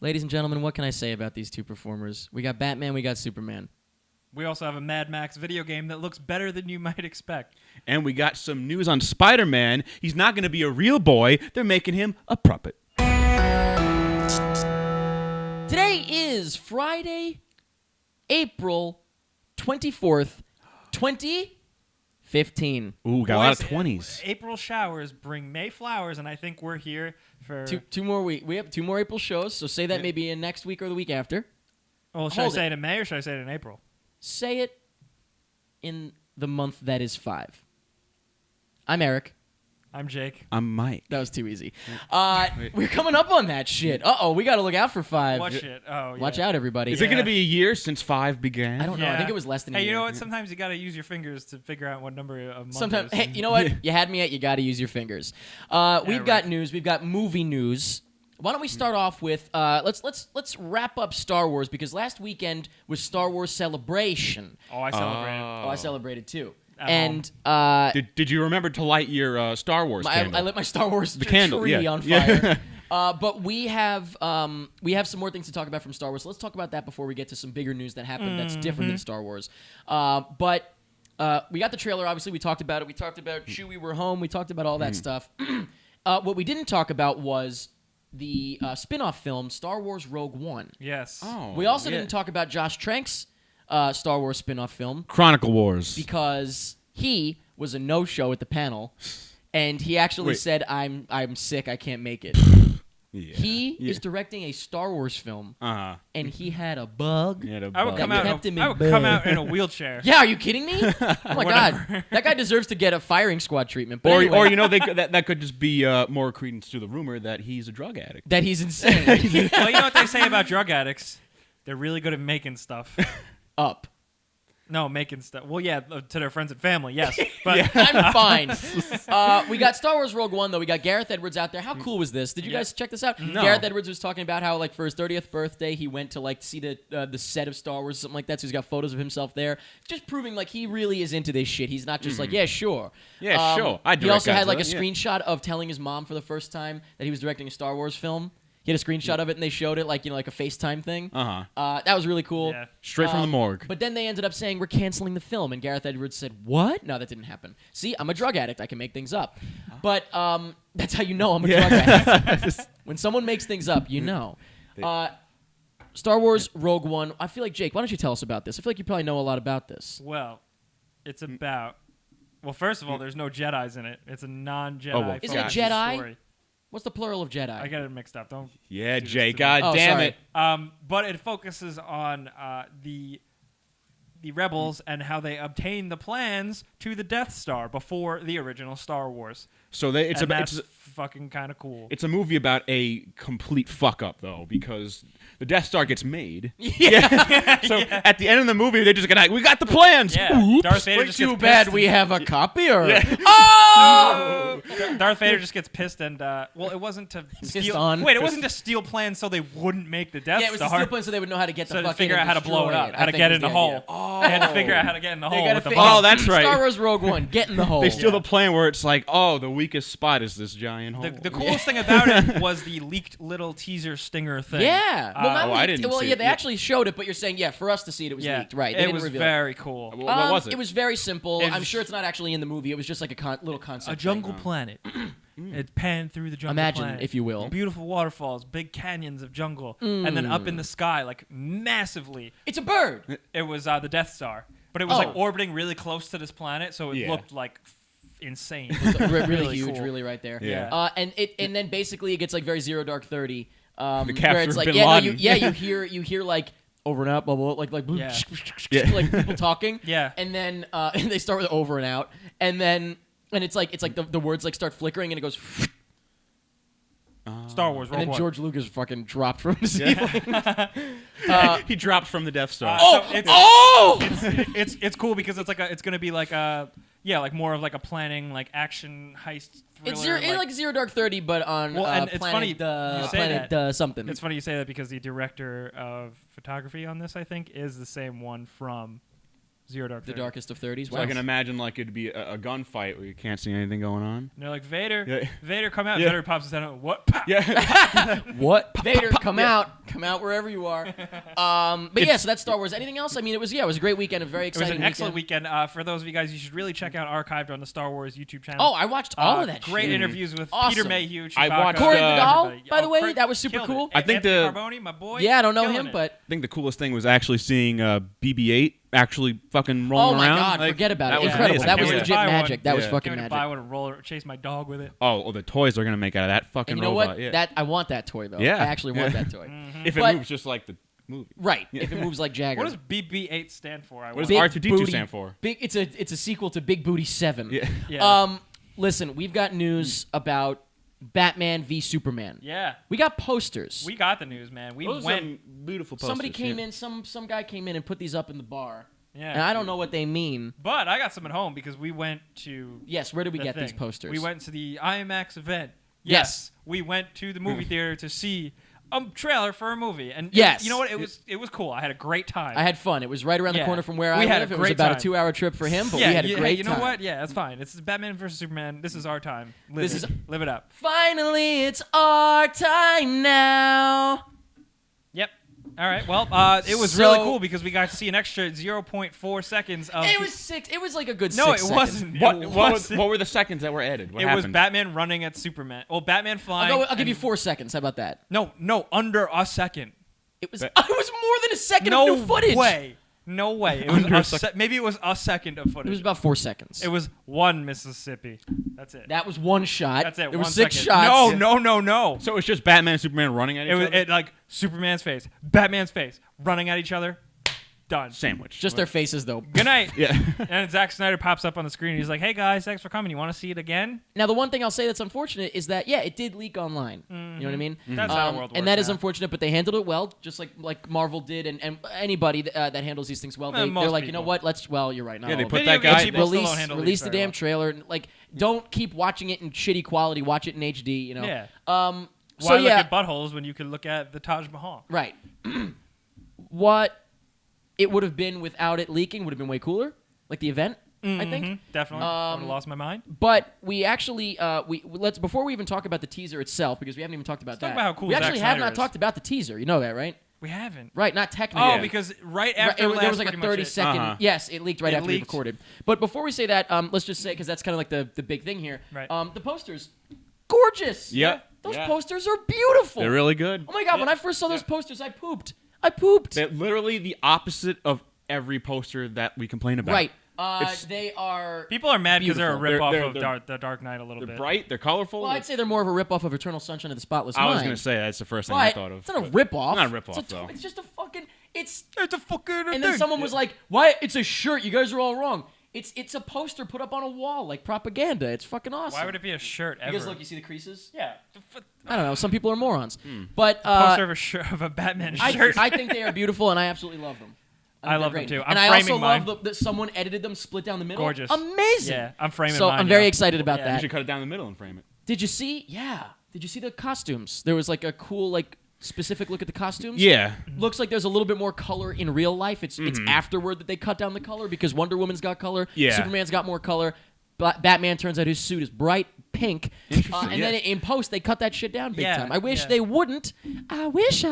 Ladies and gentlemen, what can I say about these two performers? We got Batman, we got Superman. We also have a Mad Max video game that looks better than you might expect. And we got some news on Spider-Man. He's not going to be a real boy. They're making him a puppet. Today is Friday, April 24th, 2015. Ooh, got a lot of 20s. April showers bring May flowers, and I think we're here for... Two more weeks. We have 2 more April shows, so say that maybe in next week or the week after. Well, should I say it in May or should I say it in April? Say it in the month that is 5. I'm Eric. I'm Jake. I'm Mike. That was too easy. We're coming up on that shit. Uh-oh, we got to look out for 5. What shit? Oh, yeah. Watch out, everybody. Is it going to be a year since 5 began? I don't know. I think it was less than a year. Hey, you know what? Sometimes you got to use your fingers to figure out what number of month Sometimes, is. hey, you know what? You had me at you got to use your fingers. We've got news. We've got movie news. Why don't we start off with let's wrap up Star Wars because last weekend was Star Wars Celebration. Oh, I celebrated. I celebrated too. At And Did you remember to light your Star Wars candle? I lit my Star Wars candle, tree yeah. on fire. But we have some more things to talk about from Star Wars. So let's talk about that before we get to some bigger news that happened that's different than Star Wars. But we got the trailer. Obviously, we talked about it. We talked about Chewie, We're Home. We talked about all that stuff. What we didn't talk about was the spin-off film Star Wars Rogue One. Yes. Oh, We also didn't talk about Josh Trank's Star Wars spin-off film Chronicle Wars. because he was a no-show at the panel, and he actually said, "I'm sick. I can't make it." Yeah. He is directing a Star Wars film, Uh-huh. and he had a bug. I would come kept him in out. I would bed. come out in a wheelchair. Yeah, are you kidding me? Oh my god, that guy deserves to get a firing squad treatment. But anyway, Or you know, that could just be more credence to the rumor that he's a drug addict. that he's insane. Well, you know what they say about drug addicts? They're really good at making stuff. Up. No, making stuff. Well, yeah, to their friends and family, yes. But I'm fine. We got Star Wars Rogue One, though. We got Gareth Edwards out there. How cool was this? Did you guys check this out? No. Gareth Edwards was talking about how, like, for his 30th birthday, he went to, like, see the set of Star Wars or something like that, so he's got photos of himself there. Just proving, like, he really is into this shit. He's not just like, yeah, sure. Yeah, sure. He also had, like, a screenshot of telling his mom for the first time that he was directing a Star Wars film. He had a screenshot of it, and they showed it, like, you know, like a FaceTime thing. That was really cool. Yeah. Straight from the morgue. But then they ended up saying, we're canceling the film. And Gareth Edwards said, what? No, that didn't happen. See, I'm a drug addict. I can make things up. But that's how you know I'm a drug addict. When someone makes things up, you know. Star Wars Rogue One. I feel like, Jake, why don't you tell us about this? I feel like you probably know a lot about this. well, it's about. Well, first of all, there's no Jedis in it. It's a non-Jedi. Oh, well, Is it a focused Jedi? Story. What's the plural of Jedi? I got it mixed up. Don't. Yeah, do this Jay. to me. God damn sorry. it. But it focuses on the rebels and how they obtain the plans to the Death Star before the original Star Wars. So it's That's fucking kind of cool. It's a movie about a complete fuck up though, because the Death Star gets made. Yeah. So at the end of the movie, they're just gonna we got the plans. Yeah. Oops. Darth Vader just Too gets bad pissed we have a copy, or... Yeah. Oh! Darth Vader just gets pissed and well, it wasn't to steal. on. Wait, it wasn't to steal plans so they wouldn't make the Death Yeah, it was the Star. steel plan so they would know how to get the So to fucking figure out how to blow it up, how to get in the hole. Oh. They had to figure out how to get in the They hole gotta with the figure- bomb. Oh, that's right. Star Wars Rogue One, get in the hole. They steal the plan where it's like, oh, the weakest spot is this giant hole. The coolest thing about it was the leaked little teaser stinger thing. Yeah. Well, not I leaked. didn't Well, see yeah, it. they actually showed it, but you're saying, yeah, for us to see it, it was leaked. Right. They It didn't was reveal very cool. What was it? It was very simple. It's- I'm sure it's not actually in the movie. It was just like a little concept. A jungle thing. planet. It panned through the jungle Imagine, planet. if you will. Beautiful waterfalls, big canyons of jungle, and then up in the sky, like massively, It's a bird. it was the Death Star. But it was Oh. like orbiting really close to this planet, so it Yeah. looked like insane. really huge, cool. really right there. Yeah. And then basically it gets like very Zero Dark 30. capture where it's of like, Bin yeah, Laden. you hear like over and out, blah blah, like Yeah. like people talking. Yeah. And then and they start with over and out, and it's like the words like start flickering and it goes. Star Wars, Rogue And then One. George Lucas fucking dropped from the ceiling. He dropped from the Death Star. So it's, Oh! it's cool because it's gonna be like like more of like a planning like action heist thriller. It's like Zero Dark 30, but on Well, and it's planet, funny you say planet that. something. It's funny you say that because the director of photography on this, I think, is the same one from Zero Dark The 30. Darkest of 30s. So I can imagine like it'd be a gunfight where you can't see anything going on. And they're like, Vader, Yeah. Vader, come out. Yeah. Vader pops his head out. What? Pow! Yeah. What? Vader, come out. Come out wherever you are. But yeah, so that's Star Wars. Anything else? I mean, it was a great weekend, a very It was exciting an excellent weekend. For those of you guys, you should really check out Archived on the Star Wars YouTube channel. Oh, I watched all of that Great shit. interviews with Awesome. Peter Mayhew, I Chewbacca, watched, Corey Vidal, everybody. by the way, Corey that was super killed cool. it. I think Anthony the- Carboni, my boy. Yeah, I don't know killing him, it. but I think the coolest thing was actually seeing BB-8 actually fucking oh rolling my around. god, Like, forget about that it. was Incredible. amazing. That was Yeah. legit Buy one. magic. That was Yeah. fucking Can't wait to magic. buy one and roller, chase my dog with it. Oh, the toys they're gonna make out of that fucking And you know robot. what? Yeah. That I want that toy though. Yeah. I actually want Yeah. that toy. if it But- moves just like the movie. Right. If it moves like Jagger. What does BB-8 stand for? I What does Big R2D2 booty- stand for? It's a sequel to Big Booty 7. Yeah. Yeah. Listen, we've got news about Batman v Superman. Yeah. We got posters. We got the news, man. We Those are went. some beautiful posters. Somebody came yeah. in, some guy came in and put these up in the bar. Yeah. And I don't know what they mean. But I got some at home because we went to. Yes, where did we the get thing. these posters? We went to the IMAX event. Yes. We went to the movie theater to see a trailer for a movie. And Yes. you know what? It was cool. I had a great time. I had fun. It was right around the Yeah. corner from where We I had live. a It was great about time. a 2-hour trip for him, but yeah, we had a hey, great you know time. what? Yeah, that's fine. It's Batman versus Superman. This is our time. Live it up. Finally, it's our time now. Yep. All right. Well, it was So- really cool because we got to see an extra 0.4 seconds of. It was 6. It was like a good No, 6 it seconds. wasn't. What, It what, wasn't. what were the seconds that were added? What It happened? was Batman running at Superman. Well, Batman flying. I'll give you and- 4 seconds. How about that? No, under a second. It was. But- It was more than a second No of new footage. way. No way. It was Under a maybe it was a second of It footage. was about 4 seconds. It was one Mississippi. That's it. That was one shot. That's it. There were one 6 second. shots. No. So it was just Batman and Superman running at each It was other? like Superman's face, Batman's face, running at each other. Done. Sandwich. Just their faces, though. Good night. Yeah. And Zack Snyder pops up on the screen. He's like, "Hey guys, thanks for coming. You want to see it again?" Now, the one thing I'll say that's unfortunate is that, yeah, it did leak online. You know what I mean? That's how the world and works that is now. unfortunate, but they handled it well, just like Marvel did, and anybody that handles these things well. They're most like, you know people. what? Well, you're right. Not Yeah, they all of put them. that Video game guy- people still don't handle release these the very damn well. trailer. And, like, don't keep watching it in shitty quality. Watch it in HD. You know. Yeah. So Why look yeah, at buttholes when you could look at the Taj Mahal? right. What it would have been without it leaking would have been way cooler, like the event. I think. Mhm, definitely. I would have lost my mind. But we actually let's before we even talk about the teaser itself, because we haven't even talked about talk that. about how cool we Zack actually have Snyder not is. talked about the teaser. You know that, right? We haven't. Right, not technically. Oh, Yeah. because right Right, after there was like a pretty much 30-second. Uh-huh. Yes, it leaked right It after we leaked. recorded. But before we say that, let's just say, because that's kind of like the big thing here. Right. The posters, gorgeous. Yep. Those Yeah. posters are beautiful. They're really good. Oh my god! Yeah. When I first saw those posters, I pooped. I pooped. They're literally the opposite of every poster that we complain about. Right. It's- They are. People are mad because they're a Beautiful. rip-off They're- of the Dark Knight a little They're bit. bright. They're colorful. Well, I'd say they're more of a ripoff of Eternal Sunshine of the Spotless I Mind. was going to say that's the first thing I But thought of. it's not a ripoff. Not a ripoff, It's though. It's just a fucking. It's. It's a fucking And then someone was like, "Why? It's a shirt. You guys are all wrong. It's a poster put up on a wall like propaganda. It's fucking awesome." Why would it be a shirt ever? Because look, you see the creases. yeah. I don't know. Some people are morons. But Poster of a shirt of a Batman shirt. I think they are beautiful, and I absolutely love them. I think love they're them great. too. I'm And I also framing love mine. that someone edited them split down the middle. Gorgeous. Amazing. Yeah, I'm framing So mine. I'm very yeah. excited about Yeah. You that. should cut it down the middle and frame it. Did you see? Yeah. Did you see the costumes? There was like a cool specific look at the costumes. Yeah. Looks like there's a little bit more color in real life. It's afterward that they cut down the color because Wonder Woman's got color. Yeah. Superman's got more color. Batman turns out his suit is bright pink. Interesting, And yeah. then in post they cut that shit down big Yeah, time. I wish yeah. they wouldn't. I wish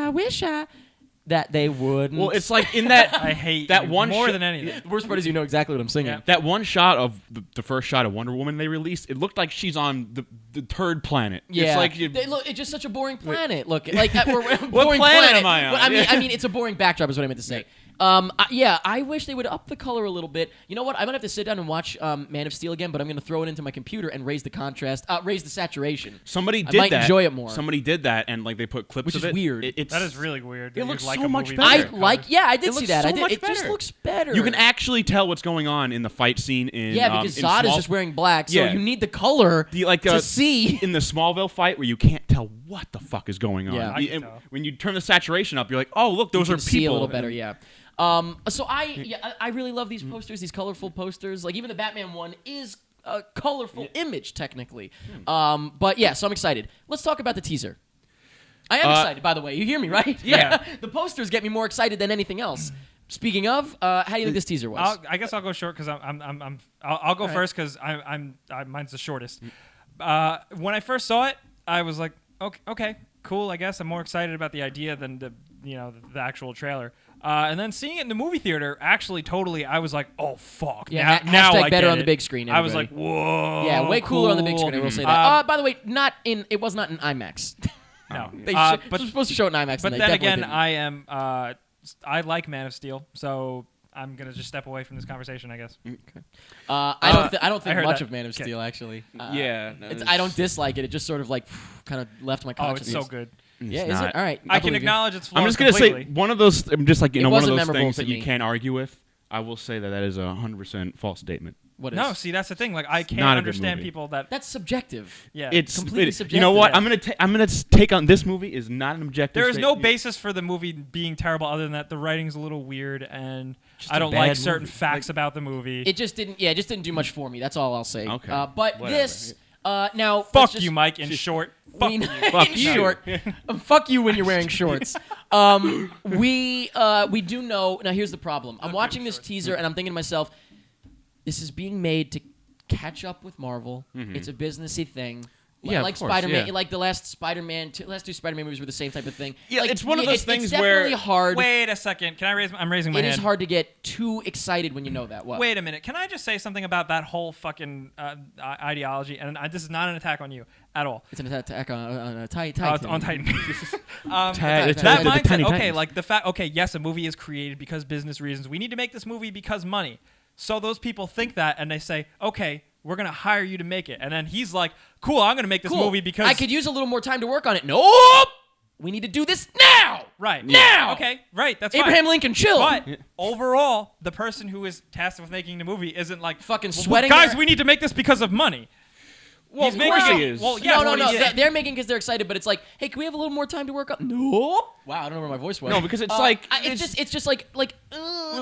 that they wouldn't. Well, it's like in that I hate that you one more sho- than anything. the worst part is you know exactly what I'm singing. Yeah. That one shot of the first shot of Wonder Woman they released, it looked like she's on the third planet. Yeah, It's like you, Look, it's just such a boring planet. Look, like we're What boring planet am I on? But Yeah. I mean, it's a boring backdrop, is what I meant to say. I wish they would up the color a little bit. You know what? I'm gonna have to sit down and watch Man of Steel again, but I'm gonna throw it into my computer and raise the contrast, raise the saturation. somebody I did might that. enjoy it more. Somebody did that, and like they put clips Which of is it. weird. It's, That is really weird. It They looks use Leica so much movie better. I colors. like. Yeah, I did It see looks that. so I did. much It just better. looks better. You can actually tell what's going on in the fight scene in Yeah, because in Zod is Small- just wearing black, so Yeah. you need the color to see. in the Smallville fight where you can't tell what the fuck is going on. Yeah. I can And tell. when you turn the saturation up, you're like, oh look, those You are can people. see a little better, yeah. So I really love these posters, these colorful posters. Like even the Batman one is a colorful image technically. But yeah, so I'm excited. Let's talk about the teaser. I am excited, by the way. You hear me, right? Yeah. The posters get me more excited than anything else. Speaking of, how do you think this teaser was? I guess I'll go short because I'll go All right. first because mine's the shortest. When I first saw it, I was like, okay, cool. I guess I'm more excited about the idea than the actual trailer. And then seeing it in the movie theater, actually, totally, I was like, "Oh fuck!" Yeah, now hashtag I better get on the it. big screen. I was like, everybody. "Whoa!" Yeah, way cooler on the big cool. screen. I will say that. By the way, it was not in IMAX. No, They but were supposed to show it in IMAX. but and then they again, definitely I like Man of Steel, so I'm gonna just step away from this conversation, I guess. I don't think heard much that. of Man of Okay. Steel actually. Yeah, no, I don't dislike it. It just sort of like kind of left my Oh, conscience. it's so good. Yeah, is not. it? All right. I can believe you. acknowledge its flaws. I'm just gonna completely. say one of those. I'm just like It one of wasn't those memorable things to that you me. can't argue with. I will say that is a 100% false statement. What is? No, see, that's the thing. Like, I can't not a good understand movie. people that. That's subjective. Yeah, It's completely You know what? subjective. I'm gonna take on this movie is not an objective. there is no statement. basis for the movie being terrible other than that the writing's a little weird and Just I a don't bad like certain movie. facts about the movie. It just didn't. Yeah, it just didn't do much for me. That's all I'll say. Okay. But Whatever. this now. let's Fuck just- you, Mike. In short, fuck we- you. Fuck in you. short, fuck you when you're wearing shorts. We do know. Now here's the problem. I'm watching this teaser and I'm thinking to myself, this is being made to catch up with Marvel. It's a businessy thing. Yeah, like of course, Spider-Man, yeah. like the last two Spider-Man movies were the same type of thing. Yeah, like, it's one of those things it's where- definitely hard. Wait a second. Can I raise? I'm raising my It hand. is hard to get too excited when you know that. What? Wait a minute. Can I just say something about that whole fucking ideology? And this is not an attack on you at all. It's an attack on a Titan. On Titan. Ta- That it's That the mindset, Tiny okay, Titans. like the fact, okay, yes, a movie is created because business reasons. We need to make this movie because money. So those people think that, and they say, okay, we're going to hire you to make it. And then he's like, cool, I'm going to make this movie because... I could use a little more time to work on it. Nope! We need to do this now! Right. Now! Okay, right, that's Abraham fine. Lincoln, chill! But overall, the person who is tasked with making the movie isn't like... Fucking "Well, sweating guys, their- we need to make this because of money. Well, He's of making course it- he is. Well, yes, no. what he's- They're making because they're excited, but it's like, hey, can we have a little more time to work on? Nope. Wow, I don't know where my voice was. No, because it's like it's just like with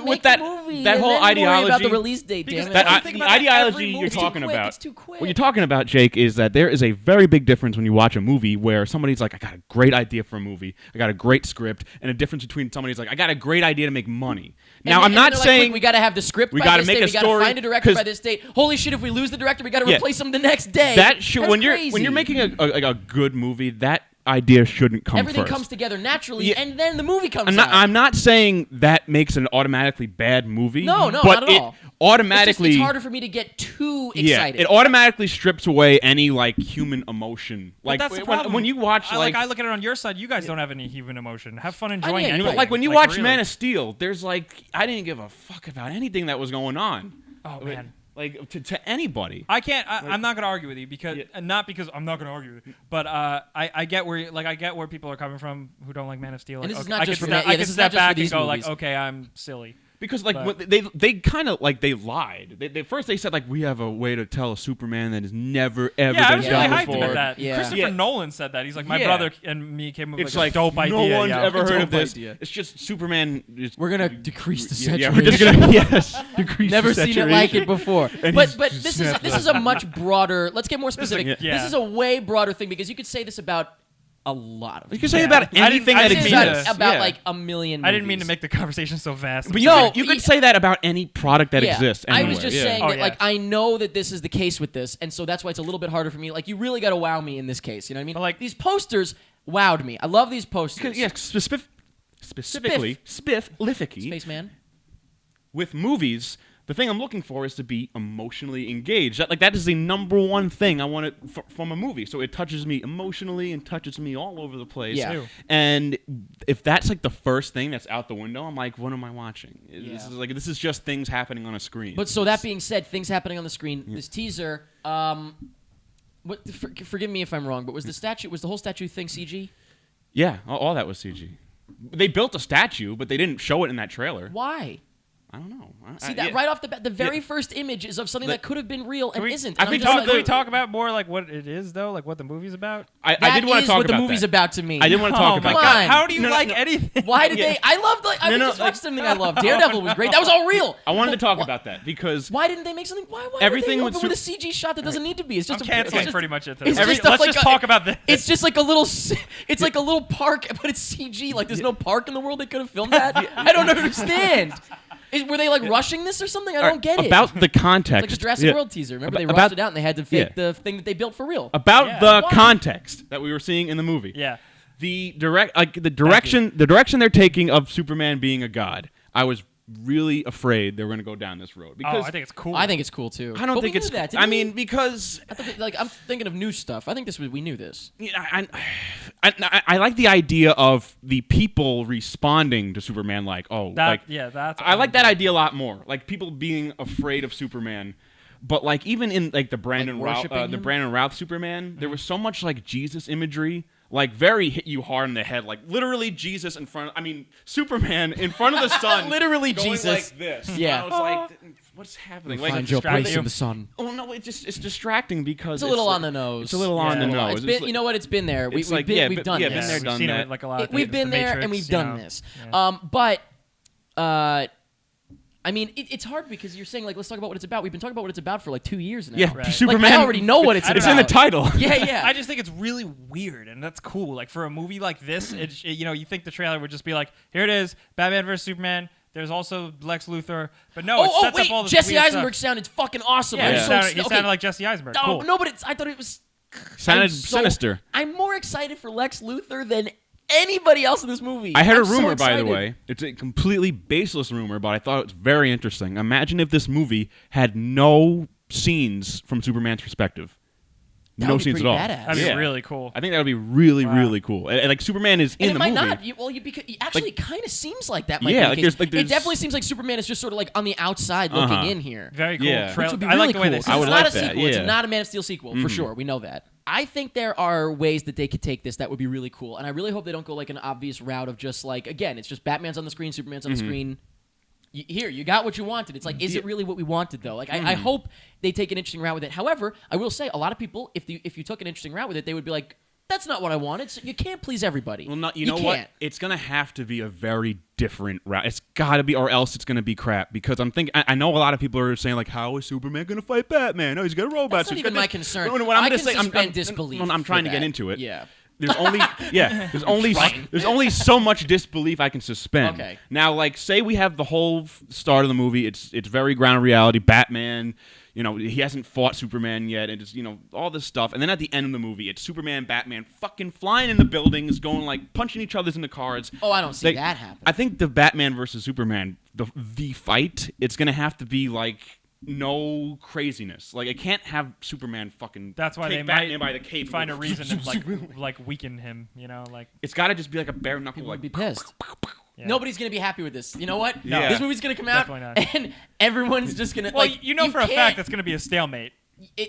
make that- the movie that and wole then worry about ideology- the release date. Because Damn it. that- That I think the about that every ideology movie. you're It's too talking quick, about. it's too quick. What you're talking about, Jake, is that there is a very big difference when you watch a movie where somebody's like, I got a great idea for a movie, I got a great script, and a difference between somebody's like, I got a great idea to make money. Now, And I'm not they're like, saying quick, we got to have the script. we by gotta this make date. a We got to story, find a director 'cause- by this date. Holy shit! If we lose the director, we got to Yeah. replace him the next day. that should That's when you're crazy. making a good movie, that idea shouldn't come everything first. comes together naturally, Yeah. and then the movie comes I'm not. out. I'm not saying that makes an automatically bad movie. No, but not at it all. automatically. It's harder for me to get too Yeah, excited. it automatically strips away any like human emotion. Like But that's the when, problem. when you watch I like, look at it on your side. You guys don't have any human emotion. Have fun enjoying yeah, you're anything. right. like when you Like, watch really. Man of Steel, there's like I didn't give a fuck about anything that was going on. Oh man. Like to anybody. I can't. I'm not going to argue with you because Yeah. not because I'm not going to argue with you, but I get where I get where people are coming from who don't like Man of Steel. And Like, this is okay, not I just can for step, Ma- yeah, I this can is step not just for back and these go movies. like, okay, I'm silly. Because like But- they kind of like they lied. They first they said like we have a way to tell a Superman that has never ever Yeah, I been was done really hyped before. about that. Yeah. Christopher Yeah. Nolan said that. He's like, my Yeah. brother and me came up with It's like like a dope idea. no one's yo. ever heard of Dope this. idea. It's just Superman. Just, We're gonna decrease the yeah, saturation. we're just gonna yes decrease. Never the seen it like saturation. it before. And But he's but just this is a much broader. Let's get more specific. yeah. This is a way broader thing because you could say this about a lot of. You can say Yeah. about I didn't- anything I that didn't This mean is to- exists. about Yeah. like a million. I didn't mean to movies. make the conversation so vast. But No, you could say that about any product that Yeah. exists. I Anywhere. was just yeah. saying Oh, that, yeah. like, I know that this is the case with this, and so that's why it's a little bit harder for me. Like, you really got to wow me in this case. You know what I mean? But, like- these posters wowed me. I love these posters. Yeah, specifically spifflificky Spaceman. with movies. The thing I'm looking for is to be emotionally engaged. That is the number one thing I want from a movie. So it touches me emotionally and touches me all over the place. Yeah. Ew. And if that's like the first thing that's out the window, I'm like, what am I watching? Yeah. This is just things happening on a screen. But so that being said, things happening on the screen. This teaser. Forgive me if I'm wrong, but was the whole statue thing CG? yeah, all that was CG. They built a statue, but they didn't show it in that trailer. Why? I don't know. See that right off the bat, the very first image is of something that could have been real and isn't. And I'm just like, Can we talk about more like what it is though, like what the movie's about? I that did want is to talk what the about movie's that. about to me. I did want to talk Oh my about Come god! on. How do you No, no, like no. anything? Why did Yeah. they? I loved. Like, I No, no, just like- watched something I loved. Daredevil was great. That was all real. I wanted to talk about that because Why didn't they make something? Why Everything would with they open with a CG shot that doesn't need to be? It's I'm just canceling it's just, pretty much it. it's Today. just stuff Let's like just a- talk about this. It's just like a little. It's like a little park, but it's CG. Like there's no park in the world they could have filmed that. I don't understand. Were they like rushing this or something? I don't get it. about the context. It's like the Jurassic yeah. World teaser. Remember they About- rushed it out and they had to fake yeah. the thing that they built for real. About Yeah. the Why? context that we were seeing in the movie. Yeah. the direction they're taking of Superman being a god, I was really afraid they were going to go down this road. Because I think it's cool. I think it's cool too. I don't think it's. That, I mean, because I'm thinking of new stuff. I think we knew this. I like the idea of the people responding to Superman like, that's. I like that idea a lot more. Like people being afraid of Superman. But like even in like the Brandon Routh Superman, there was so much like Jesus imagery. Like very hit you hard in the head, like literally Jesus in front. Superman in front of the sun, literally going Jesus like this. Yeah, and I was like, what's happening? Find Like, your place in the sun. oh no, it's distracting because It's a little on the nose. It's a little on the nose. It's been, you know what? It's been there. We've done this. Been there, done seen that. it like a lot of We've been the there Matrix, and we've done this. Yeah. But I mean, it's hard because you're saying like let's talk about what it's about. We've been talking about what it's about for like 2 years now. Yeah, Right. Superman. Like, I already know what it's It's about. in the title. Yeah. I just think it's really weird, and that's cool. Like for a movie like this, you think the trailer would just be like, here it is, Batman versus Superman. There's also Lex Luthor, but no, it sets wait, up all this Jesse weird Eisenberg stuff. sounded fucking awesome. Yeah, I'm he so sounded, excited. sounded like Jesse Eisenberg. Cool. No, but I thought it was Sounded so- sinister. I'm more excited for Lex Luthor than anybody else in this movie. I heard I'm a so rumor, by the excited. way. It's a completely baseless rumor, but I thought it was very interesting. Imagine if this movie had no scenes from Superman's perspective. That No would be scenes at pretty all. badass. That'd be Yeah. really cool. I think that would be really, Wow. really cool. And, like Superman is And in it the might movie. not. Actually, it kind of seems like that. Might Yeah, be like the there's- case. like there's- it definitely seems like Superman is just sort of like on the outside looking Uh-huh. in here. Very cool. Yeah. Which would be I really like the way cool. they It's set I it would up. not like a that, sequel. It's yeah. not a Man of Steel sequel for sure. We know that. I think there are ways that they could take this that would be really cool, and I really hope they don't go like an obvious route of just like again, it's just Batman's on the screen, Superman's on the screen. Here, you got what you wanted. It's like, is it really what we wanted though? Like, I hope they take an interesting route with it. However, I will say a lot of people, if you took an interesting route with it, they would be like, that's not what I wanted. So you can't please everybody. Well, you know what? can't. It's gonna have to be a very different route. It's got to be, or else it's gonna be crap. Because I'm thinking, I know a lot of people are saying like, how is Superman gonna fight Batman? Oh, he's got a robot. That's so not he's even got my this. concern. No, what I'm I gonna can say, suspend I'm disbelief. I'm for trying to that. get into it. Yeah. There's only there's only so much disbelief I can suspend. Okay. Now, like, say we have the whole start of the movie. It's very ground reality. Batman, he hasn't fought Superman yet, and it's all this stuff. And then at the end of the movie, it's Superman, Batman, fucking flying in the buildings, going like punching each other's in the cars. Oh, I don't see Like, that happen. I think the Batman versus Superman, the fight, it's gonna have to be like. No craziness. Like, it can't have Superman fucking That's why take they Batman might by the cape. find a and reason to like weaken him. Like it's got to just be like a bare knuckle. People Like would be pissed. yeah. Nobody's gonna be happy with this. You know what? No. This movie's gonna come out, Definitely not. and everyone's just gonna. Well, like, for a fact that's going to be a stalemate.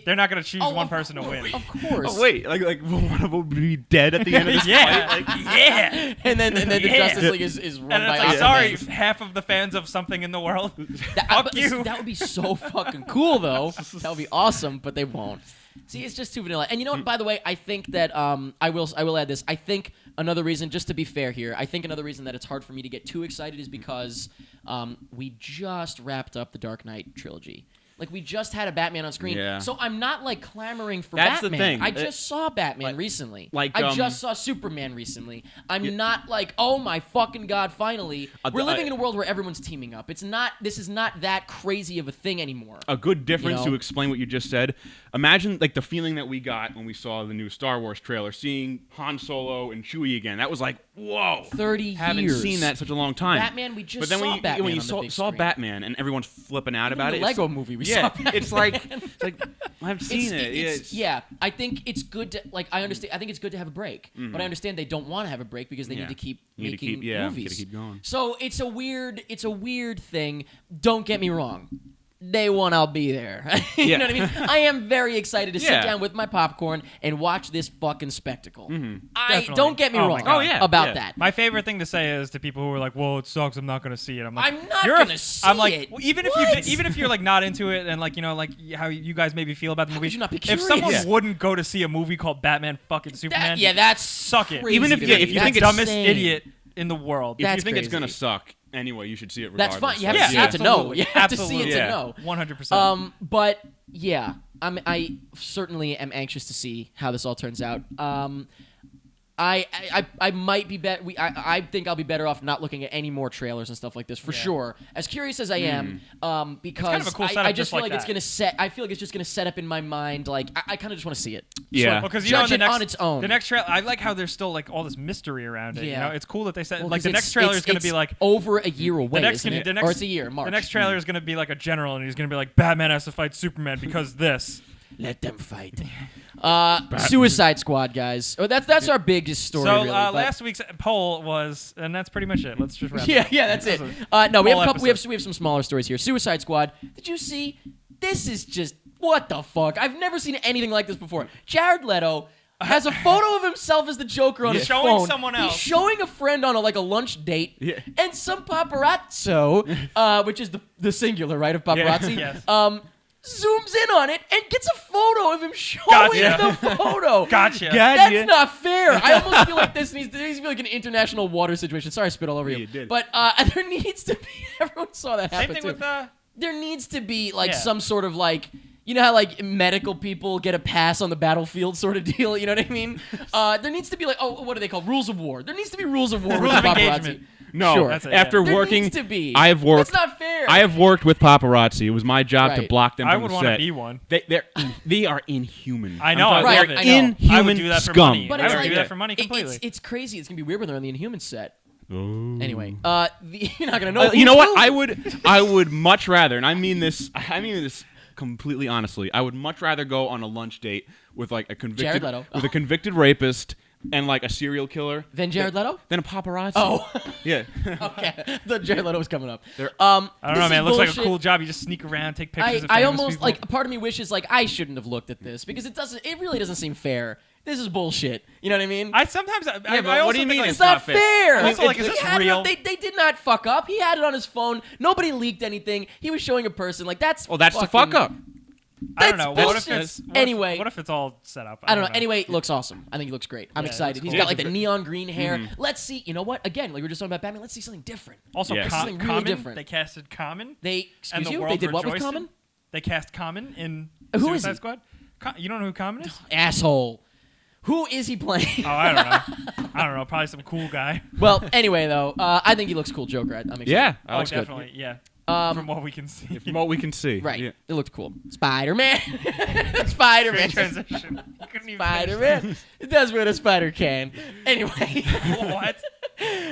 They're not going to choose one of person to course, win. Of course. Oh wait, like one of them would be dead at the end of this Yeah. fight. Like, Yeah. And then the Yeah. Justice League is run And by it's like, sorry, Aquaman. half of the fans of something in the world. Fuck you. That would be so fucking cool, though. That would be awesome, but they won't. See, it's just too vanilla. And you know what? By the way, I think that I will add this. I think another reason, just to be fair here, I think another reason that it's hard for me to get too excited is because we just wrapped up the Dark Knight trilogy. Like, we just had a Batman on screen. Yeah. So I'm not, like, clamoring for That's the Batman. thing. I just saw Batman recently. I just saw Superman recently. I'm not like, oh, my fucking God, finally. We're living in a world where everyone's teaming up. This is not that crazy of a thing anymore. a good difference You know? to explain what you just said. Imagine like the feeling that we got when we saw the new Star Wars trailer, seeing Han Solo and Chewie again. That was like, whoa! 30 Haven't years. seen that in such a long time. Batman, we just but then saw when you, Batman when you on the saw, big saw screen. Batman and everyone's flipping out about the it. Lego movie we yeah, saw. it's like I've seen it. Yeah, I think it's good to I understand. I think it's good to have a break, but I understand they don't want to have a break because they need to keep making movies. Gotta keep going. So it's a weird thing. Don't get me wrong. Day one, I'll be there. You Yeah. know what I mean? I am very excited to sit Yeah. down with my popcorn and watch this fucking spectacle. Definitely. Don't get me Oh my wrong God. Oh, yeah, about yeah. that. My favorite thing to say is to people who are like, "Well, it sucks. I'm not going to see it." I'm like, I'm not "You're gonna see I'm like, it. well, even if What? even if you're like not into it and like like how you guys maybe feel about the movie, could you not be if someone curious? wouldn't go to see a movie called Batman fucking Superman, That's suck it. crazy Even if- to yeah, me. if you That's think the it's dumbest insane. idiot in the world. If you That's think it's gonna crazy. suck anyway, you should see it That's regardless. fine. You have Yeah, to see it to know. absolutely. You have to see it Absolutely. to Yeah. know. 100%. But yeah, I certainly am anxious to see how this all turns out. I might be I think I'll be better off not looking at any more trailers and stuff like this for sure. As curious as I am, because kind of a cool setup I just feel like like it's that. gonna set. I feel like it's just gonna set up in my mind. Like I kind of just want to see it. Yeah. Well, because Judge the it next, on its own. The next trailer, I like how there's still like all this mystery around it. Yeah. You know, it's cool that they said Well, like 'cause the next trailer is going to be it's like over a year away, next- isn't it? the next- Or it's a year, March. the next trailer is going to be like a general, and he's going to be like Batman has to fight Superman because this. Let them fight. Suicide Squad, guys. Oh, that's our biggest story. So really, but- last week's poll was, and that's pretty much it. Let's just wrap. Yeah, it up. yeah, that's it. a No, we have whole a couple. We have episode. some smaller stories here. Suicide Squad. Did you see? This is just what the fuck. I've never seen anything like this before. Jared Leto has a photo of himself as the Joker on his showing phone. someone else. He's showing a friend on a lunch date, Yeah. and some paparazzo, which is the singular, right, of paparazzi, Yes. zooms in on it and gets a photo of him showing Gotcha. the photo. Gotcha. That's not fair. I almost feel like there needs to be like an international water situation. Sorry, I spit all over you. You did. But there needs to be. Everyone saw that Same happen thing too. with There needs to be Yeah. some sort of you know how medical people get a pass on the battlefield sort of deal. You know what I mean? There needs to be what are they called? Rules of war. There needs to be rules of war. Rules with of paparazzi. engagement. No, Sure. That's it, after There working, needs to be. I have worked. That's not fair. I have worked with paparazzi. It was my job to Right. block them I from would the want to set. be one. They are inhuman. I know, I'm I talking- love they're it. I know. Inhuman I would do that for scum. money. But I it's would like- do that for money completely. It's crazy. It's gonna be weird when they're on the Inhuman set. Oh. Anyway, you're not gonna know. You know who's what? who. I would much rather, and I mean this completely honestly. I would much rather go on a lunch date with a Jared Leto. convicted rapist and a serial killer Then Jared Leto? than a paparazzi. Oh, Yeah. okay. The Jared Leto was coming up. They're- I don't know, this man. is It looks like a bullshit. cool job. You just sneak around, take pictures of I famous almost people. part of me wishes I shouldn't have looked at this because it really doesn't seem fair. This is bullshit. You know what I mean? I sometimes. but I what also do you think, mean like, it's not fair. Also, is He this had it real? on- they did not fuck up. He had it on his phone. Nobody leaked anything. He was showing a person. That's Well, that's the fucking- fuck up. I don't That's know. What if bullshit. it's Anyway. What if it's all set up? I don't know. Anyway, it looks awesome. I think he looks great. I'm Yeah, it excited. looks He's cool. got the neon green hair. Mm-hmm. Let's see. You know what? Again, we were just talking about Batman. Let's see something different. Also, Yes. Something really Common. different. They casted Common. They and excuse the you. world They did what with rejoiced. Common? They cast Common in Who is Suicide he? Squad. You don't know who Common is? Asshole. Who is he playing? Oh, I don't know. I don't know. Probably some cool guy. Well, anyway, though, I think he looks cool, Joker. I'm excited. Yeah. Oh, Looks good. definitely. Yeah. Um, From what we can see. From what we can see. Right. Yeah. It looked cool. Spider-Man. Spider-Man. Great transition. You couldn't even Spider-Man. It does what a spider can. Anyway. finish. What?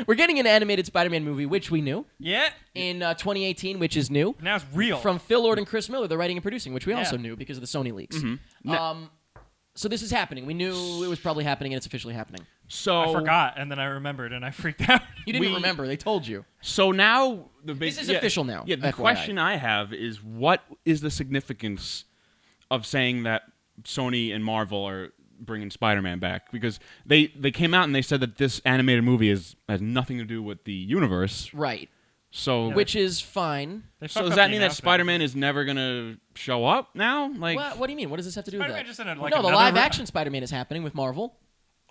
We're getting an animated Spider-Man movie, which we knew, Yeah. in 2018, which is new. Now it's real. From Phil Lord and Chris Miller, the writing and producing, which we Yeah. also knew because of the Sony leaks. No. So this is happening. We knew it was probably happening, and it's officially happening. So I forgot, and then I remembered, and I freaked out. You didn't We- remember. They told you. So now the big. This is official now, Yeah. The FYI. question I have is, what is the significance of saying that Sony and Marvel are bringing Spider-Man back? Because they came out and they said that this animated movie has nothing to do with the universe. Right. So Which is fine. They so fucked does up that the mean that announcement. Spider-Man is never gonna show up now? What do you mean? What does this have to do with Spider-Man that? just in a, no, like the another live-action Spider-Man is happening with Marvel.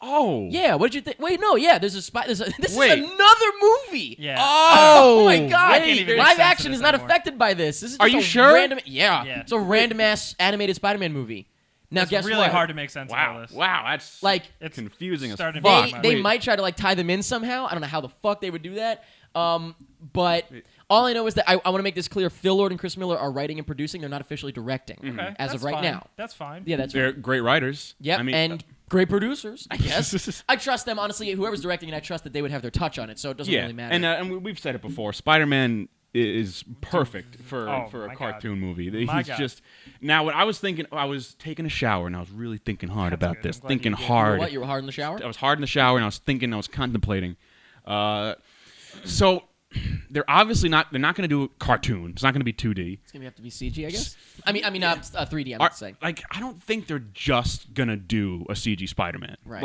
Oh. Yeah, what did you think? Wait, no, yeah, this is Wait. another movie. Yeah. Oh my god! I can't even make Live sense of action this is not anymore. affected by this. This is Are just you a sure? Random, yeah. Yeah. It's a random ass animated Spider-Man movie. Now It's guess really what? hard to make sense of all Wow. this. Wow. That's It's confusing as starting fuck. to be they Wait. might try to tie them in somehow. I don't know how the fuck they would do that. But all I know is that I want to make this clear: Phil Lord and Chris Miller are writing and producing. They're not officially directing Okay, as that's of right fine. now. That's fine. Yeah, that's They're right. great writers. Yep, I mean, and great producers, I guess. I trust them honestly. Whoever's directing it, I trust that they would have their touch on it, so it doesn't yeah, really matter. and we've said it before. Spider-Man is perfect for Oh, a my cartoon God. movie. My He's God. just now. When I was thinking, I was taking a shower and I was really thinking hard That's about good. this. I'm glad Thinking you did. You hard. were what? You were hard in the shower? I was hard in the shower and I was thinking. I was contemplating. So they're obviously not. They're not going to do a cartoon. It's not going to be 2D. It's gonna have to be CG, I guess. I mean, 3D. I'm Are- saying. like I don't think they're just gonna do a CG Spider-Man. Right.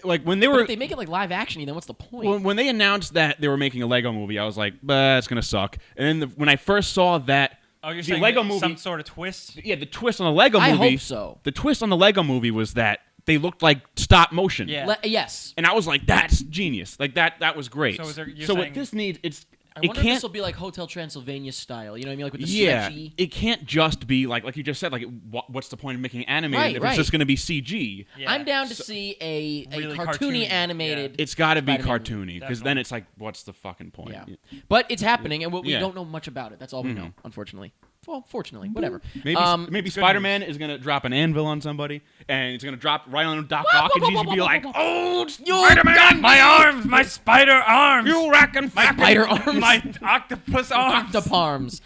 Like when they But were if they make it like live action, then what's the point? when they announced that they were making a Lego movie, I was like, "Bah, it's gonna suck." And then when I first saw that, Oh, you're the saying Lego that movie, some sort of twist? yeah, the twist on the Lego I movie. hope so. The twist on the Lego movie was that they looked like stop motion. Yeah. Yes. And I was like, "That's genius! Like that was great." So is there- you're so saying- what this needs, it's I wonder if this will be like Hotel Transylvania style. You know what I mean? Like with the stretchy. It can't just be like you just said. Like, what's the point of making animated if it's just going to be CG? Yeah. I'm down to see a really cartoony animated. Yeah. It's got to be Spider-Man cartoony because then it's like, what's the fucking point? Yeah. But it's happening, and we don't know much about it. That's all we know, unfortunately. Well, fortunately, whatever. Maybe Spider-Man is gonna drop an anvil on somebody, and it's gonna drop right on Doc Ock, and he's gonna be like, "Oh, Spider-Man, my arms, my spider arms, you racking my spider arms, my octopus arms, octoparms."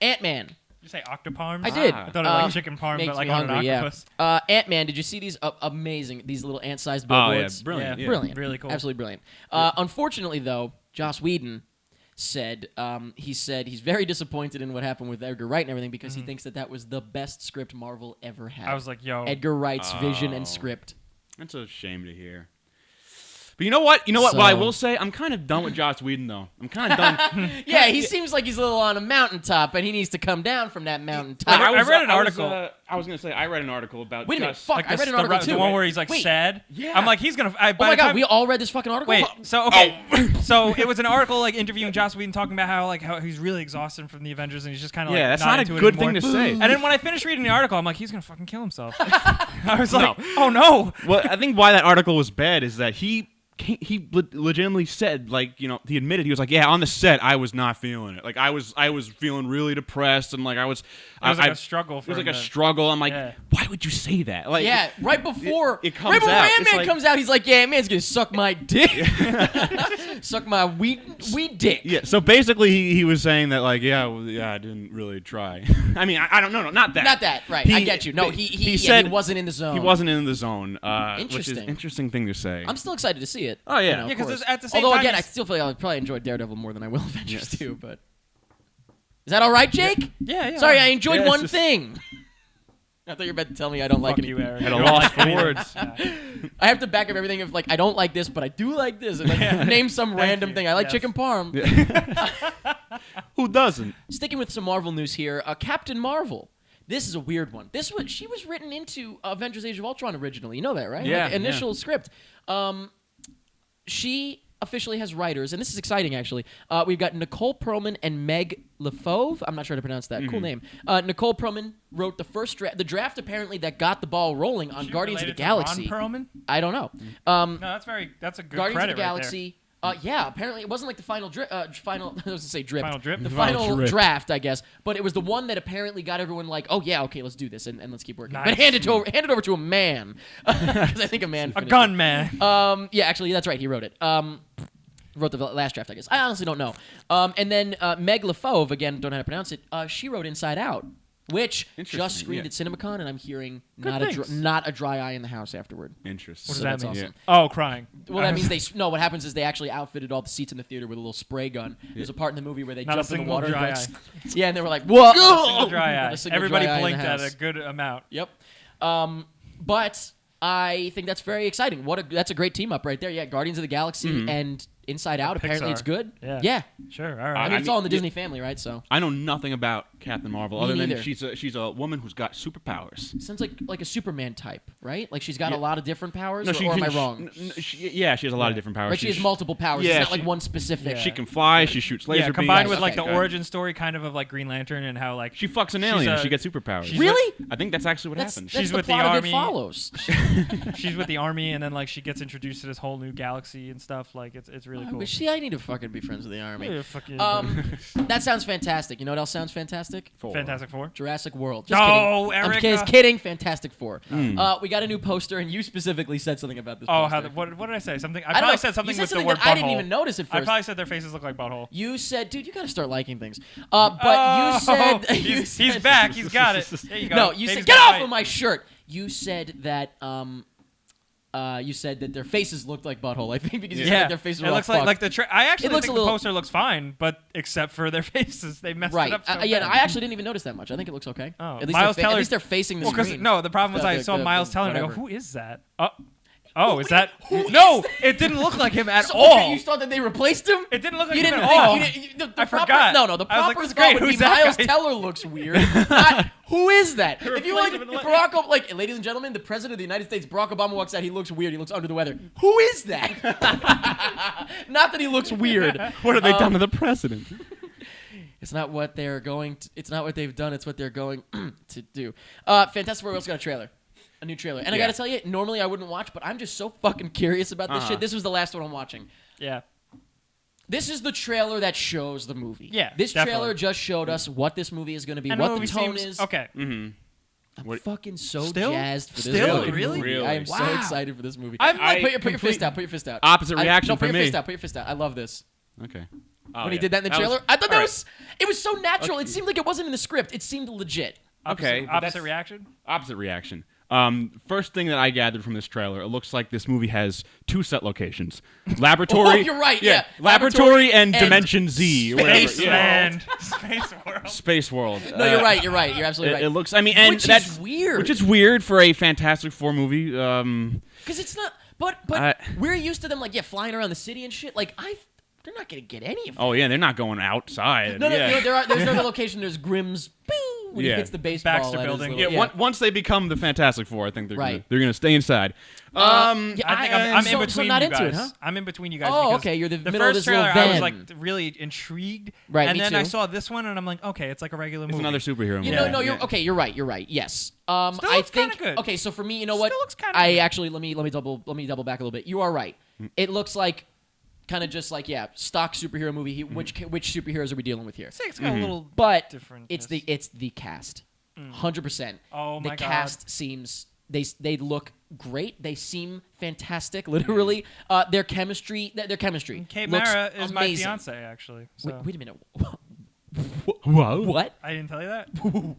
Ant-Man. Did you say octoparms? I did. I thought it was like chicken parm, but like on an octopus. Yeah. Ant-Man. Did you see these amazing? These little ant-sized billboards. Oh yeah, brilliant, brilliant, really cool, absolutely brilliant. Unfortunately, though, Joss Whedon said he's very disappointed in what happened with Edgar Wright and everything because he thinks that was the best script Marvel ever had. I was like, yo, Edgar Wright's vision and script. That's a shame to hear. But you know what? What I will say, I'm kind of done with Joss Whedon, though. I'm kind of done. Yeah, he seems like he's a little on a mountaintop, and he needs to come down from that mountaintop. I read an article. I was gonna say I read an article about. Wait a minute, Joss, fuck! Like I read an article too. The one where he's like sad. Yeah. I'm like, he's gonna. Oh my god, we all read this fucking article. Wait, so okay, so it was an article like interviewing Joss Whedon talking about how he's really exhausted from the Avengers and he's just kind of like that's not a into good it thing to say. And then when I finished reading the article, I'm like, he's gonna fucking kill himself. I was like, oh no. Well, I think why that article was bad is that he legitimately said, like, he admitted, he was like, yeah, on the set I was not feeling it. Like I was feeling really depressed and like I was like a struggle for it was him like a struggle. I'm like, why would you say that? Like, yeah, right before it comes out. Ant-Man comes out, he's like, yeah, Ant-Man's gonna suck my dick. Suck my weed dick. Yeah, so basically he was saying that like, I didn't really try. I mean, I don't know, not that. Not that, right. I get you. No, he said he wasn't in the zone. He wasn't in the zone. Interesting. Which is an interesting thing to say. I'm still excited to see it. Oh yeah. Yeah, because at the same time. Although time, again, I still feel like I'll probably enjoy Daredevil more than I will Avengers 2, but is that all right, Jake? Yeah. Sorry, I enjoyed one thing. I thought you were about to tell me I don't like it. You, Eric. At a loss for words. I have to back up everything of like I don't like this, but I do like this. And like, name some random thing. I like chicken parm. Who doesn't? Sticking with some Marvel news here, Captain Marvel. This is a weird one. She was written into Avengers: Age of Ultron originally. You know that, right? Yeah. Like, initial script. She officially has writers, and this is exciting, actually. We've got Nicole Perlman and Meg LeFauve. I'm not sure how to pronounce that. Cool name. Nicole Perlman wrote the first draft. The draft, apparently, that got the ball rolling on Guardians of the Galaxy. Ron Perlman? I don't know. No, that's a good Guardians credit of the Galaxy. Yeah, apparently it wasn't like the final drip. I was going to say drip. Final drip? The final draft, I guess. But it was the one that apparently got everyone like, oh yeah, okay, let's do this and let's keep working. Nice. But hand it over to a man, because I think a man. A gun man. Yeah, actually, that's right. He wrote it. Wrote the last draft, I guess. I honestly don't know. And then Meg LeFauve, again, don't know how to pronounce it. She wrote Inside Out, which just screened at CinemaCon, and I'm hearing not a dry eye in the house afterward. Interesting. What does that mean? Awesome. Oh, crying. Well, that means what happens is they actually outfitted all the seats in the theater with a little spray gun. There's a part in the movie where they jump in the water. Dry eye. Yeah, and they were like, whoa! Single dry eye. Everybody blinked at a good amount. Yep. But I think that's very exciting. That's a great team up right there. Yeah, Guardians of the Galaxy and Inside Out. Apparently, it's good. Yeah. Sure. All right. I mean, it's all in the Disney family, right? So I know nothing about Captain Marvel other than neither. she's a woman who's got superpowers. sounds like a Superman type, right? Like she's got a lot of different powers. No, or am I wrong? She has a lot of different powers. Like she has multiple powers. Yeah, it's not like one specific. She can fly. She shoots laser beams. Combined with like the origin story, kind of like Green Lantern and how like she fucks an alien. She gets superpowers. Really? I think that's actually what happens. She's with the army. It follows. She's with the army, and then like she gets introduced to this whole new galaxy and stuff. Like it's really cool. I need to fucking be friends with the army. Yeah, fuck you. That sounds fantastic. You know what else sounds fantastic? Fantastic Four. Jurassic World. Just kidding. I'm Erica. kidding. Fantastic Four. We got a new poster, and you specifically said something about this. Poster. What did I say? Something. I don't probably know. said something You with said the something word that butthole. I didn't even notice at first. I probably said their faces look like butthole. You said, dude, you got to start liking things. You said he's back. He's got it. There you go. No, you said get off of my shirt. You said that. You said that their faces looked like butthole. I think because you said like their faces were all looks fucked. like the. I actually think the little... poster looks fine, but except for their faces, they messed it up. So yeah, bad. I actually didn't even notice that much. I think it looks okay. Oh, at least they're facing the screen. No, the problem was I saw Miles Teller and I go, whatever. who is that? Oh, is that? No, it didn't look like him at So, all. okay, you thought that they replaced him? It didn't look like You him didn't at think all. the I proper, forgot. No, the I was like, proper this is thought great. would be Who's that Miles guy? Teller looks weird. Not who is that? If you like Replace him and Barack Obama, like, ladies and gentlemen, the president of the United States, Barack Obama, walks out. He looks weird. He looks under the weather. Who is that? Not that he looks weird. What have they done to the president? It's not what they're going to. It's not what they've done. It's what they're going to do. Fantastic Four also got a trailer. A new trailer. And I gotta tell you, normally I wouldn't watch, but I'm just so fucking curious about this shit. This was the last one I'm watching. Yeah. This is the trailer that shows the movie. Yeah, This definitely. trailer just showed us what this movie is going to be, And what movie the tone seems- is. Okay. I'm fucking so Still? jazzed for this Still? movie. Really? I am so Wow. excited for this movie. I'm like put your fist out. Put your fist out. Opposite reaction no, for put me. your fist out. Put your fist out. I love this. Okay. When he did that in the trailer, I thought that was. It was so natural. It seemed like it wasn't in the script. It seemed legit. Okay. but Opposite that's- reaction. Opposite reaction. First thing that I gathered from this trailer, it looks like this movie has two set locations: laboratory. Oh, you're right. Yeah, laboratory and Dimension Z. Or whatever. Space Yeah. man. Space world. Space World. No, you're right. You're right. You're absolutely right. It looks. I mean, and Which that's is weird. Which is weird for a Fantastic Four movie. Because it's not. But I- we're used to them flying around the city and shit. They're not gonna get any of it. Oh yeah, they're not going outside. No, yeah. there's another location. There's Grimm's. Boo, when he Yeah. hits the baseball. Baxter at his Building. little- Yeah, once they become the Fantastic Four, I think they're Right. gonna stay inside. Yeah, I think I'm so- in so between not you into guys. it, huh? I'm in between you guys. Oh, because okay, you're the the middle of first this little trailer, I was Venn. like really intrigued, Right, and me then too. I saw this one, and I'm like, okay, it's like a regular It's movie. another superhero movie. You know, no, you're okay. You're right. You're right. Yes. Still I looks kinda think. good. Okay, so for me, you know what? Still looks kinda I good. actually let me double back a little bit. You are right. It looks like kind of just like stock superhero movie. Which superheroes are we dealing with here? I'd say it's got a little But different. it's the cast. 100%. Oh my the God. cast seems they look great. They seem fantastic. Literally, their chemistry. Their chemistry. Kate looks Mara is my amazing. fiance, actually. So. Wait a minute. Whoa. What? I didn't tell you that.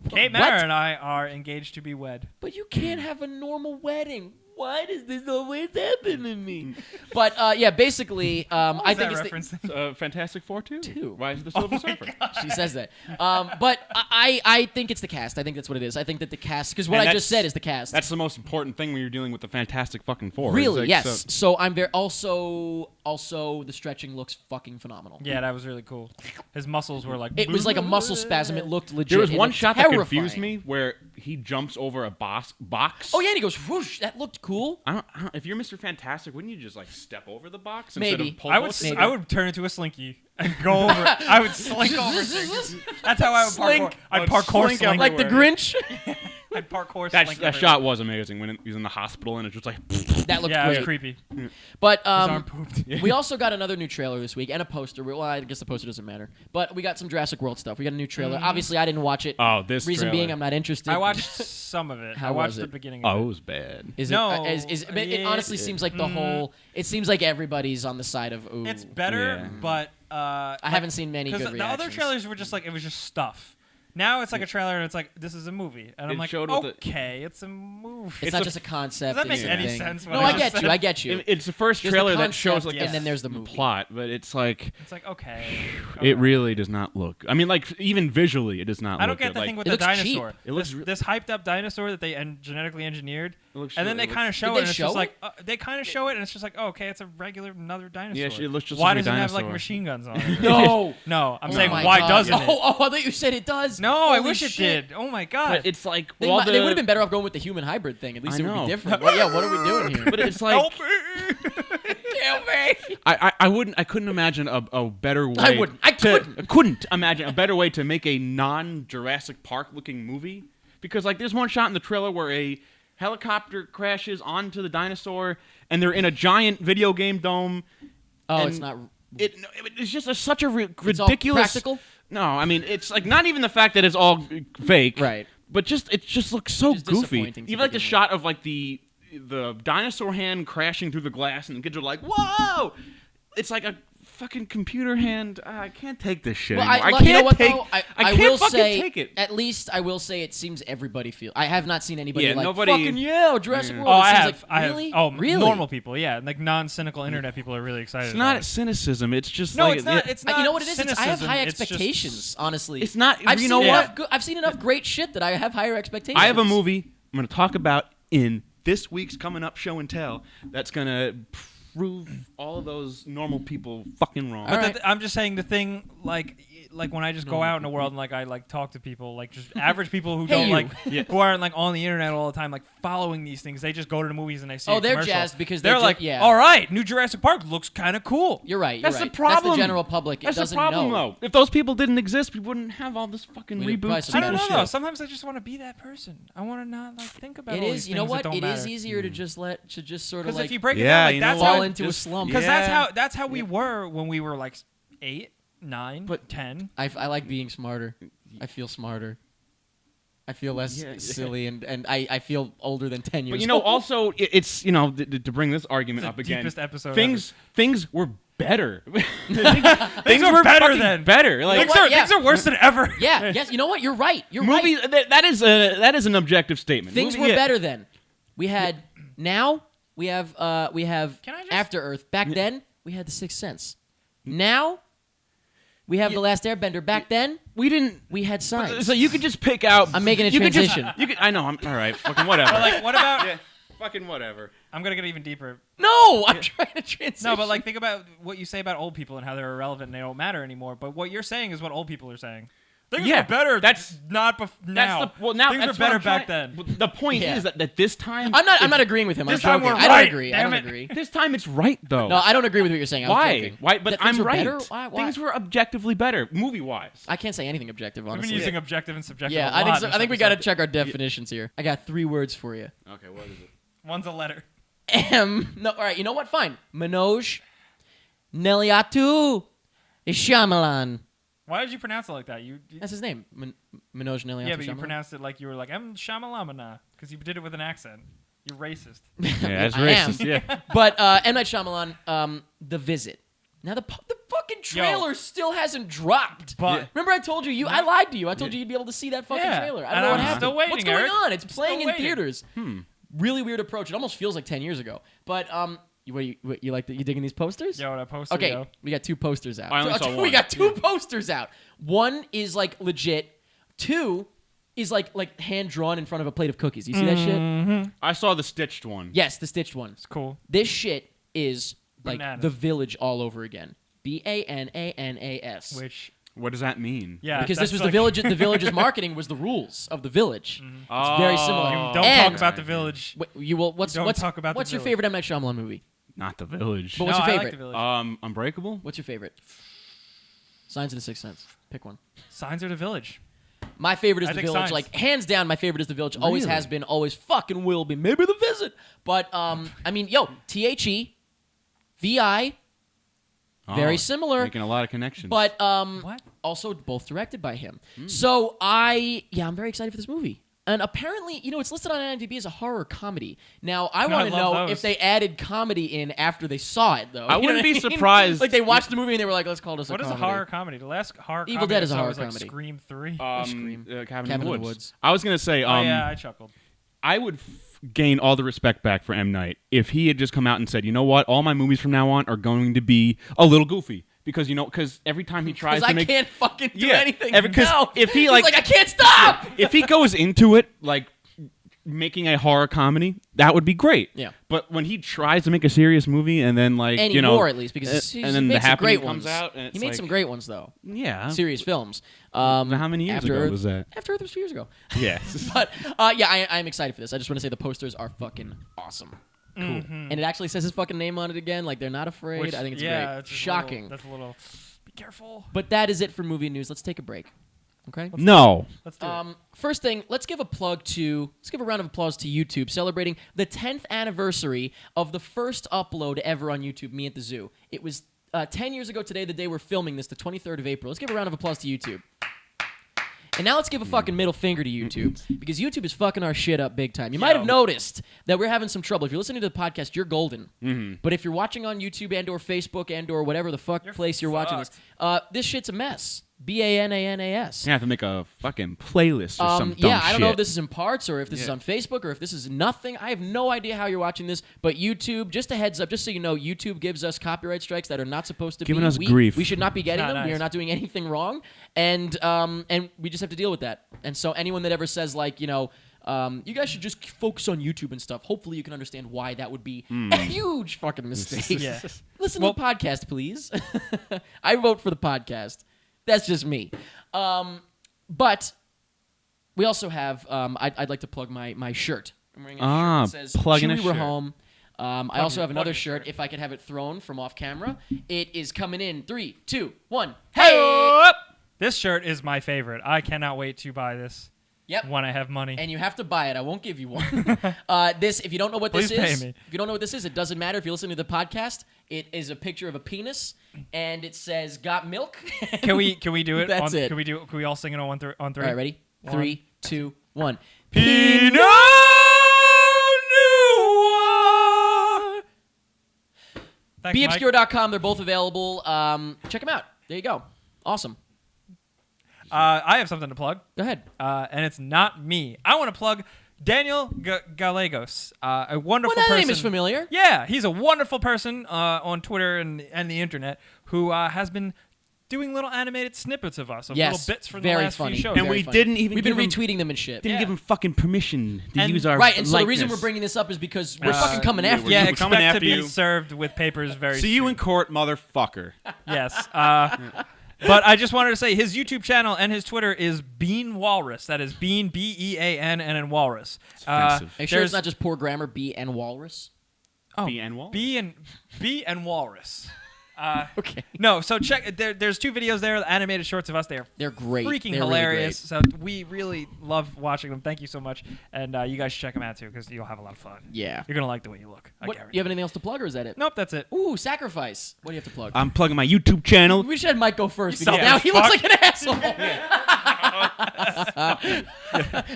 Kate Mara and I are engaged to be wed. But you can't have a normal wedding. Why does this always happen to me? But yeah, basically, I think it's referencing? Fantastic Four too. Two. Rise of the Silver Surfer. she says that. But I think it's the cast. I think that's what it is. I think that the cast, because what And I just that's- said is the cast. That's the most important thing when you're dealing with the Fantastic fucking Four. Really, It's like, yes. So I'm very also the stretching looks fucking phenomenal. Yeah, that was really cool. His muscles were like. It was like a muscle spasm. It looked legit. There was It one looked shot that terrifying. confused me where he jumps over a box. Oh yeah, and he goes whoosh. That looked cool. I don't, if you're Mr. Fantastic, wouldn't you just like step over the box Maybe. instead of pull I would. both? Maybe. I would turn into a slinky and go over. I would slink over things. That's how I would Slink. parkour. I'd parkour slink slink. Like the Grinch. I'd parkour That, slink. that everywhere. shot was amazing when he was in the hospital and it's just like. That looked Yeah, it was great. creepy. But His arm pooped. we also got another new trailer this week and a poster. Well, I guess the poster doesn't matter. But we got some Jurassic World stuff. We got a new trailer. Obviously, I didn't watch it. Oh, this Reason trailer. being, I'm not interested. I watched some of it. How I was watched the it? beginning. Oh, Of it it. was bad. Is No, it honestly seems like the whole. It seems like everybody's on the side of ooh. It's better, Yeah. but I haven't seen many good because reactions. the other trailers were just like it was just stuff. Now it's like a trailer and it's like this is a movie, and I'm It like, showed with okay, it's a movie. It's not just a concept. Does that it's make a any thing. sense No, when I I just get you. said- I get you. It's the first There's the trailer that shows concept, like and then there's the the movie. plot, but it's like It's like okay. it really does not look. I mean, like even visually, it does not. I don't look get good. the Like, thing with it the looks cheap. dinosaur. It looks this hyped up dinosaur that they genetically engineered, It looks and then they it kind of looks- show Did it, they and it's show just it? like they kind of show it, and it's just like, oh, okay, it's a regular another dinosaur. Yeah, it looks just why like a doesn't it have like dinosaur. machine guns on it? No. No, I'm Oh saying my why God. doesn't it? Oh, I thought you said it does. No, I Holy wish it shit. did. Oh my god. But it's like They, well, they would have been better off going with the human hybrid thing. At least I it would know. be different. Well, yeah, what are we doing here? But it's like Help me. Help me. I couldn't imagine a better way. I couldn't imagine a better way to make a non-Jurassic Park looking movie because like there's one shot in the trailer where a helicopter crashes onto the dinosaur and they're in a giant video game dome. Oh, and it's not. It's just such a It's all ridiculous. practical? No, I mean it's like not even the fact that it's all fake, Right. But it just looks so Just goofy. disappointing to Even like the begin with. shot of like the dinosaur hand crashing through the glass, and the kids are like, "Whoa!" It's like a fucking computer hand. I can't take this shit Well, anymore. I you can't know what take. though? I can't will fucking say, take it. at least I will say, it seems everybody feel. I have not seen anybody Yeah, like nobody- fucking yeah, Jurassic Yeah. World. Oh, It I seems have. like, I really? have. Oh, really? normal people. Yeah, like non-cynical internet people are really excited. It's about not it. cynicism. It's just No, like it's not. It's not. You know what it is? I have cynicism, high it's just- expectations. Honestly, It's not- I've you seen know enough what? I've seen enough great shit that I have higher expectations. I have a movie I'm going to talk about in this week's coming up show and tell that's gonna prove all of those normal people fucking wrong. But I'm just saying the thing, like when I just go out in the world and like I like talk to people, like just average people who don't like who aren't like on the internet all the time, like following these things. They just go to the movies and they see. They're jazzed because they're like, all right, new Jurassic Park looks kind of cool. You're right. That's the problem. That's the general public. That's it doesn't the problem, know. though. If those people didn't exist, we wouldn't have all this fucking reboots. I don't know though. Sometimes I just want to be that person. I want to not like think about. It all is. these You know things what? that don't It matter. is easier to just sort of Because like if you break it down, like that's fall how into a slump. because that's how we were when we were like 8, 9, but 10. I like being smarter. I feel smarter. I feel less silly, and I feel older than 10 years. But you know, also it's to bring this argument up again. Deepest episode things were better. things were better then. Better. Like things are worse than ever. Yeah. Yes. You know what? You're right. You're movie. right. That is an objective statement. Things were better then. We had now. We have After Earth. Back then, we had The Sixth Sense. Now, we have The Last Airbender. Back then, we had Signs. So you could just pick out. I'm making a transition. I know. I'm all right. Fucking whatever. But like, what about? Fucking whatever. I'm gonna get even deeper. No, I'm trying to transition. No, but like, think about what you say about old people and how they're irrelevant and they don't matter anymore. But what you're saying is what old people are saying. Things are better. That's not now. Now things were better back then. The point is that this time I'm not agreeing with him. This I'm time joking. we're I right. don't agree. Damn I it. don't agree. This time it's right though. No, I don't agree with what you're saying. I was Why? joking. Why? But That I'm things were right. better? Why? Things were objectively better, movie-wise. I can't say anything objective, We've honestly. been using objective and subjective. Yeah, a lot I think so. this I think we got to episode. check our definitions here. I got 3 words for you. Okay, what is it? One's a letter. No, all right. You know what? Fine. Manoj, Neliatu, Shyamalan. Why did you pronounce it like that? That's his name. Manoj Neliatu. Yeah, but you Shyamalan. pronounced it like you were like Shamalamana because you did it with an accent. You're racist. Yeah, that's I am. racist. Yeah. But M. Night Shyamalan, The Visit. Now the fucking trailer still hasn't dropped. But remember, I told you I lied to you. I told you you'd be able to see that fucking trailer. I don't know what happened. Still waiting, What's going Eric. on? It's playing in waiting. theaters. Really weird approach. It almost feels like 10 years ago. But you digging these posters? Yo, that poster. Okay, yo. we got 2 posters out. I only saw We one. got 2 posters out. One is like legit. 2 is like hand drawn in front of a plate of cookies. You see that shit? I saw the stitched one. Yes, the stitched one. It's cool. This shit is like Bananas. The Village all over again. Bananas. Which What does that mean? yeah, Because that's this was like, the Village. The Village's marketing was the rules of the Village. It's very similar. Don't And- talk about the village. You will. What's Don't talk about what's The your Village. favorite M. Night Shyamalan movie? Not the village. But what's No, your I like favorite? the village. Unbreakable. What's your favorite? Signs of the Sixth Sense. Pick one. Signs are the village. My favorite is I The think Village. Signs. Like hands down, my favorite is The Village. Always Really? has been. Always fucking will be. Maybe The Visit. But I mean, THE, VI, very similar. Making a lot of connections. But What? also both directed by him. So I'm very excited for this movie. And apparently, it's listed on IMDb as a horror comedy. Now, I want to love know those. if they added comedy in after they saw it, though. I You know wouldn't what be mean? surprised. Like they watched the movie and they were like, "Let's call this What a is a comedy." horror comedy? The last horror Evil comedy Dead I is a saw horror was, like, comedy. Scream 3. Scream. Cabin in in the the Woods. Woods. I was gonna say. yeah, I chuckled. I would gain all the respect back for M. Night if he had just come out and said, "You know what? All my movies from now on are going to be a little goofy." Because every time he tries Because to I make can't fucking do Yeah, anything. because No. if he, He's like- I can't stop. if he goes into it like making a horror comedy, that would be great. Yeah. But when he tries to make a serious movie and then Anymore, at least, because and he then made The some great Happening comes ones. out, and it's He made like- some great ones though. Yeah. Serious films. How many years After ago Earth, was that? After Earth was 2 years ago. Yes. But I'm excited for this. I just want to say the posters are fucking awesome. Cool. And it actually says his fucking name on it again. Like they're not afraid. Which, I think it's yeah, great. it's just Shocking. that's a little. Be careful. But that is it for movie news. Let's take a break. Okay. No. Let's do it. First thing, let's give a round of applause to YouTube celebrating the 10th anniversary of the first upload ever on YouTube, Me at the Zoo. It was 10 years ago today, the day we're filming this, the 23rd of April. Let's give a round of applause to YouTube. And now let's give a fucking middle finger to YouTube, because YouTube is fucking our shit up big time. You might have noticed that we're having some trouble. If you're listening to the podcast, you're golden. But if you're watching on YouTube and or Facebook and or whatever the fuck place you're watching this, this shit's a mess. BANANAS. You have to make a fucking playlist or some dumb Yeah, I don't know shit. if this is in parts or if this is on Facebook or if this is nothing. I have no idea how you're watching this, but YouTube, just a heads up, just so you know, YouTube gives us copyright strikes that are not supposed to Giving be. us grief. We should not be getting Not them. We nice. are not doing anything wrong, and we just have to deal with that. And so anyone that ever says You guys should just focus on YouTube and stuff. Hopefully you can understand why that would be a huge fucking mistake. Yeah. Listen to the podcast, please. I vote for the podcast. That's just me. But we also have, I'd like to plug my shirt. I'm wearing a shirt that says, plugging a Chewy, we're shirt. home. I also have another plug shirt. shirt. If I could have it thrown from off camera. It is coming in 3, 2, 1. Hey! Hey! This shirt is my favorite. I cannot wait to buy this Yep. when I have money. And you have to buy it. I won't give you one. If you don't know what this Please pay is, me. if you don't know what this is, it doesn't matter. If you listen to the podcast, it is a picture of a penis, and it says "Got milk." Can we do it? That's it. Can we all sing it on three? All right, ready? 3, 2, 1. Pinot Noir. Thanks, Mike. BeObscure.com. They're both available. Check them out. There you go. Awesome. I have something to plug. Go ahead. And it's not me. I want to plug Daniel Gallegos, a wonderful Well, that person. name is familiar. Yeah, he's a wonderful person on Twitter and the internet who has been doing little animated snippets of us, of Yes, little bits from very the last funny. few shows. And Very we funny. didn't even We've been give him- retweeting them and shit. Didn't Yeah. give him fucking permission to And- use our Right, and so the likeness. reason we're bringing this up is because we're Uh, fucking coming yeah, after we're- you. yeah, we're coming expect to after be you. served with papers very See you soon. in court, motherfucker. Yes. But I just wanted to say his YouTube channel and his Twitter is Bean Walrus. That is Bean, B-E-A-N, and then Walrus. offensive. Are you sure it's There's- not just poor grammar? B and walrus. Oh, B and Walrus? B and Walrus. Okay. No, so check. There's 2 videos there, animated shorts of us. They're great. Freaking They're really hilarious. So we really love watching them. Thank you so much, and you guys should check them out too because you'll have a lot of fun. Yeah. You're gonna like the way you look. I What, guarantee. you have anything else to plug, or is that it? Nope, that's it. Ooh, sacrifice. What do you have to plug? I'm plugging my YouTube channel. We should have Mike go first You because now selfish he looks fuck. like an asshole.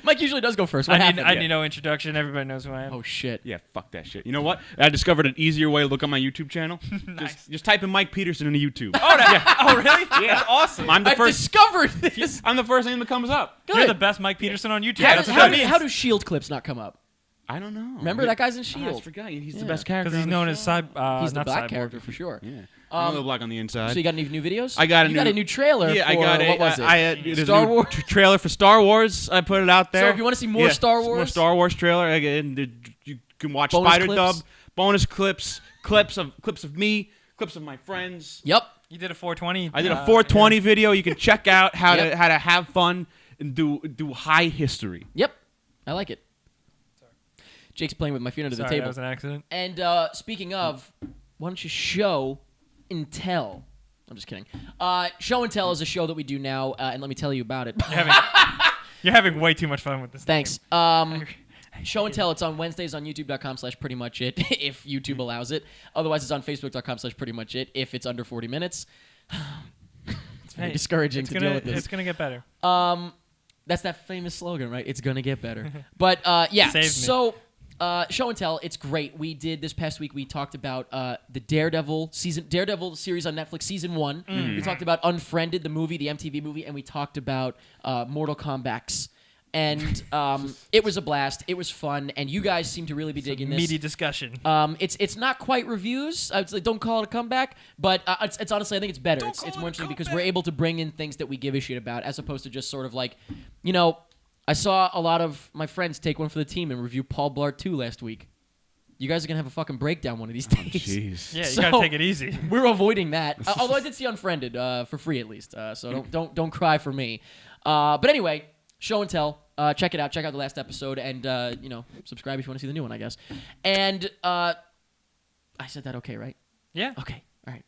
Mike usually does go first. What I happened? need no introduction. Everybody knows who I am. Oh shit. Yeah, fuck that shit. You know what? I discovered an easier way to look on my YouTube channel. Nice. Just type in Mike Peterson into YouTube. Oh, really? Yeah. That's awesome. I'm the I've first. discovered this. I'm the first name that comes up. Good. You're the best Mike Peterson on YouTube. How, That's does, what how, that do, means. how do Shield clips not come up? I don't know. Remember that guy's in I Shield. forgot. He's Yeah. the best character. Because he's on known the as show. He's the not black Cyborg. character for sure. Yeah. I'm a little black on the inside. So you got any new videos? I got a you new- got a new trailer. Yeah, for, I got it. What was it? There's a Star new Wars? trailer for Star Wars. I put it out there. So if you want to see more Star Wars, more Star Wars trailer, you can watch Bonus Spider clips? Dub, bonus clips of me, clips of my friends. Yep. You did a 420. I did a 420 video. You can check out how Yep. to have fun and do high history. Yep. I like it. Jake's playing with my feet under the Sorry, table. that was an accident. And speaking of, why don't you show and tell? I'm just kidding. Show and tell is a show that we do now, and let me tell you about it. You're having way too much fun with this. Thanks. Show and tell. It's on Wednesdays on YouTube.com/prettymuchit if YouTube allows it. Otherwise, it's on Facebook.com/prettymuchit if it's under 40 minutes. It's very discouraging to deal with this. It's gonna get better. That's that famous slogan, right? It's gonna get better. But yeah, Saved me. so show and tell, it's great. We did this past week. We talked about the Daredevil series on Netflix, season 1. We talked about Unfriended, the movie, the MTV movie, and we talked about Mortal Kombat. And it was a blast. It was fun, and you guys seem to really be digging this. Meaty discussion. It's not quite reviews. I would say don't call it a comeback, but it's honestly I think it's better. Don't It's call it more a interesting because comeback. we're able to bring in things that we give a shit about, as opposed to just sort of like, you know, I saw a lot of my friends take one for the team and review Paul Blart 2 last week. You guys are gonna have a fucking breakdown one of these days. Jeez. Yeah, you So- gotta take it easy. We're avoiding that. Although I did see Unfriended for free at least, so don't cry for me. But anyway, show and tell. Check it out. Check out the last episode, and subscribe if you want to see the new one, I guess. And I said that okay, right? Yeah. Okay. All right.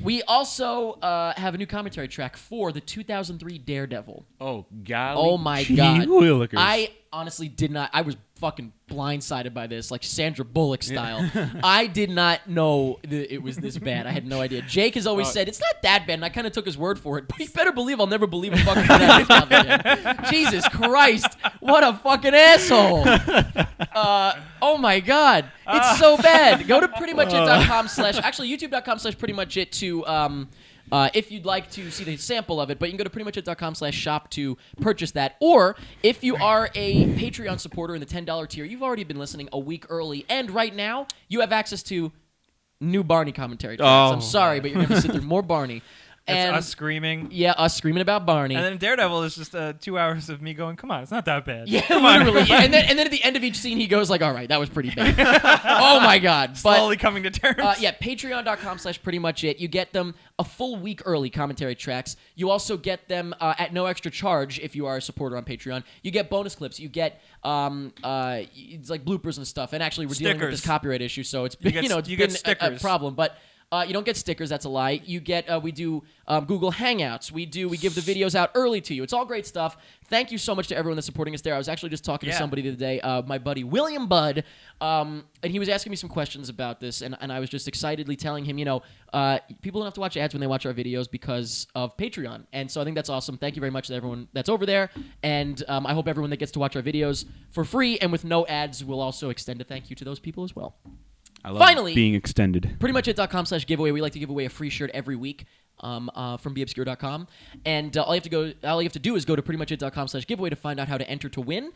We also have a new commentary track for the 2003 Daredevil. Oh, golly. Oh my gee god! willikers. I honestly did not. I was fucking blindsided by this, like Sandra Bullock style. I did not know that it was this bad. I had no idea. Jake has always said it's not that bad, and I kind of took his word for it. But you better believe I'll never believe a fucking that again. Jesus Christ! What a fucking asshole! Oh my god, it's so bad. Go to prettymuchit.com/ actually youtube.com/prettymuchit to if you'd like to see the sample of it, but you can go to prettymuchit.com/shop to purchase that. Or if you are a Patreon supporter in the $10 tier, you've already been listening a week early, and right now you have access to new Barney commentary tracks. Oh. I'm sorry, but you're going to sit through more Barney. And us screaming. Yeah, us screaming about Barney. And then Daredevil is just 2 hours of me going, come on, it's not that bad. Yeah, literally. Yeah. And then at the end of each scene, he goes like, all right, that was pretty bad. Oh, my God. Slowly coming to terms. Yeah, patreon.com/prettymuchit. You get them a full week early, commentary tracks. You also get them at no extra charge if you are a supporter on Patreon. You get bonus clips. You get it's like bloopers and stuff. And actually, we're dealing with this copyright issue, so it's been, it's been a problem. But you don't get stickers. That's a lie. You get we do Google Hangouts. We give the videos out early to you. It's all great stuff. Thank you so much to everyone that's supporting us there. I was actually just talking to somebody the other day, my buddy William Budd, and he was asking me some questions about this, and I was just excitedly telling him, people don't have to watch ads when they watch our videos because of Patreon. And so I think that's awesome. Thank you very much to everyone that's over there, and I hope everyone that gets to watch our videos for free and with no ads will also extend a thank you to those people as well. I love Finally, being extended. Prettymutchit.com/giveaway. We like to give away a free shirt every week from beobscure.com. And all you have to do is go to prettymutchit.com/giveaway to find out how to enter to win.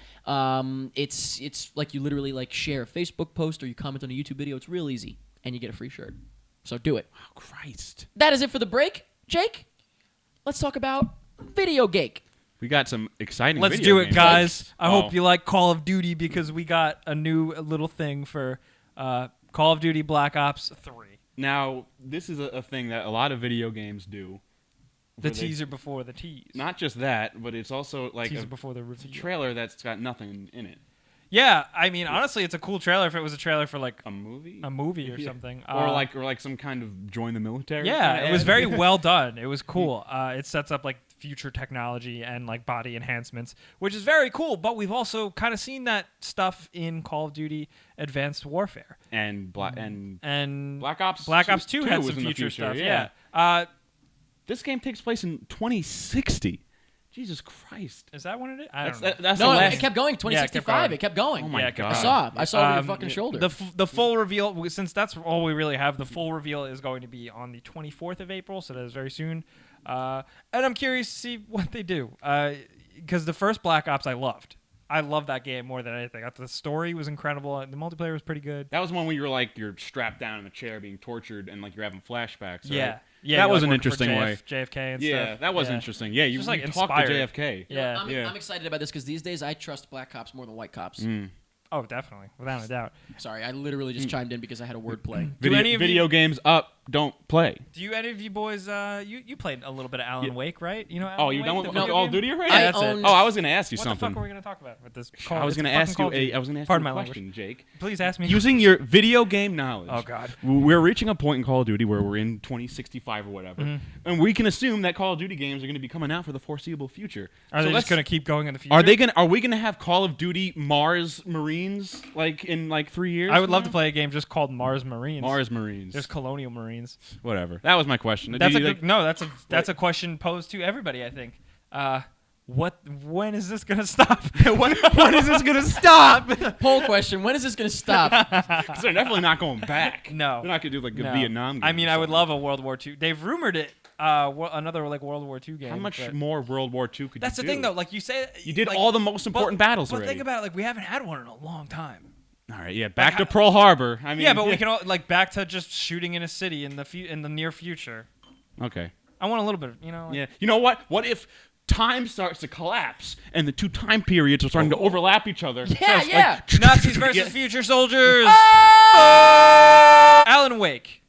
It's like you literally like share a Facebook post or you comment on a YouTube video. It's real easy, and you get a free shirt. So do it. Oh, Christ. That is it for the break. Jake, let's talk about Video Geek. We got some exciting Let's video do it, games. guys. I hope you like Call of Duty because we got a new little thing for Call of Duty Black Ops 3. Now, this is a thing that a lot of video games do. The teaser before the tease. Not just that, but it's also like teaser before the reveal. trailer that's got nothing in it. Yeah, I mean, honestly, it's a cool trailer if it was a trailer for like A movie? or something. Or like some kind of join the military. Yeah, kinda it was ad. very well done. It was cool. It sets up like future technology and like body enhancements, which is very cool. But we've also kind of seen that stuff in Call of Duty Advanced Warfare and Black Ops. Black Ops 2 had was some in the future stuff. Yeah. This game takes place in 2060. Jesus Christ. Is that what it is? I don't know. That's No, the last. it kept going. 2065. It kept going. Oh my God. I saw it over your fucking shoulder. The full reveal, since that's all we really have, the full reveal is going to be on the 24th of April, so that is very soon. And I'm curious to see what they do. Because the first Black Ops I loved. I loved that game more than anything. The story was incredible. The multiplayer was pretty good. That was one where you're strapped down in a chair being tortured and like you're having flashbacks. Right? Yeah. That was an interesting way. JFK and yeah, stuff. that was interesting. Yeah, you Just, like, talked to inspired. JFK. Yeah. I'm excited about this because these days I trust Black Cops more than White Cops. Oh, definitely. Without a doubt. Sorry, I literally just chimed in because I had a word play. Video games up, don't play. Do you any of you boys you played a little bit of Alan Wake, right? You know Alan Oh, you're Wake, done the with video Call of game? Duty already? Yeah, that's it. Oh, I was going to ask you What something. the fuck were we going to talk about with this? I was going to ask you a question, Jake. Please ask me. Using your video game knowledge. Oh, God. We're reaching a point in Call of Duty where we're in 2065 or whatever, and we can assume that Call of Duty games are going to be coming out for the foreseeable future. Are they just going to keep going in the future? Are we going to have Call of Duty Mars Marines in 3 years? I would love to play a game just called Mars Marines. Mars Marines. There's Colonial Marines. Whatever. That was my question. That's a question posed to everybody, I think. When is this gonna stop? when is this gonna stop? Poll question: when is this going to stop? Because they're definitely not going back. No, they're not gonna do like a no. Vietnam game. I mean, I would love a World War II. They've rumored it. Another like World War II game. How much more World War II could you do? That's the thing, though. Like you say, you did all the most important battles but already. Think about it. Like we haven't had one in a long time. All right, yeah, back to Pearl Harbor. I mean, yeah, but we can back to just shooting in a city in the near future. Okay. I want a little bit, yeah. You know what? What if time starts to collapse and the two time periods are starting to overlap each other? Yeah. Nazis versus future soldiers. Alan Wake.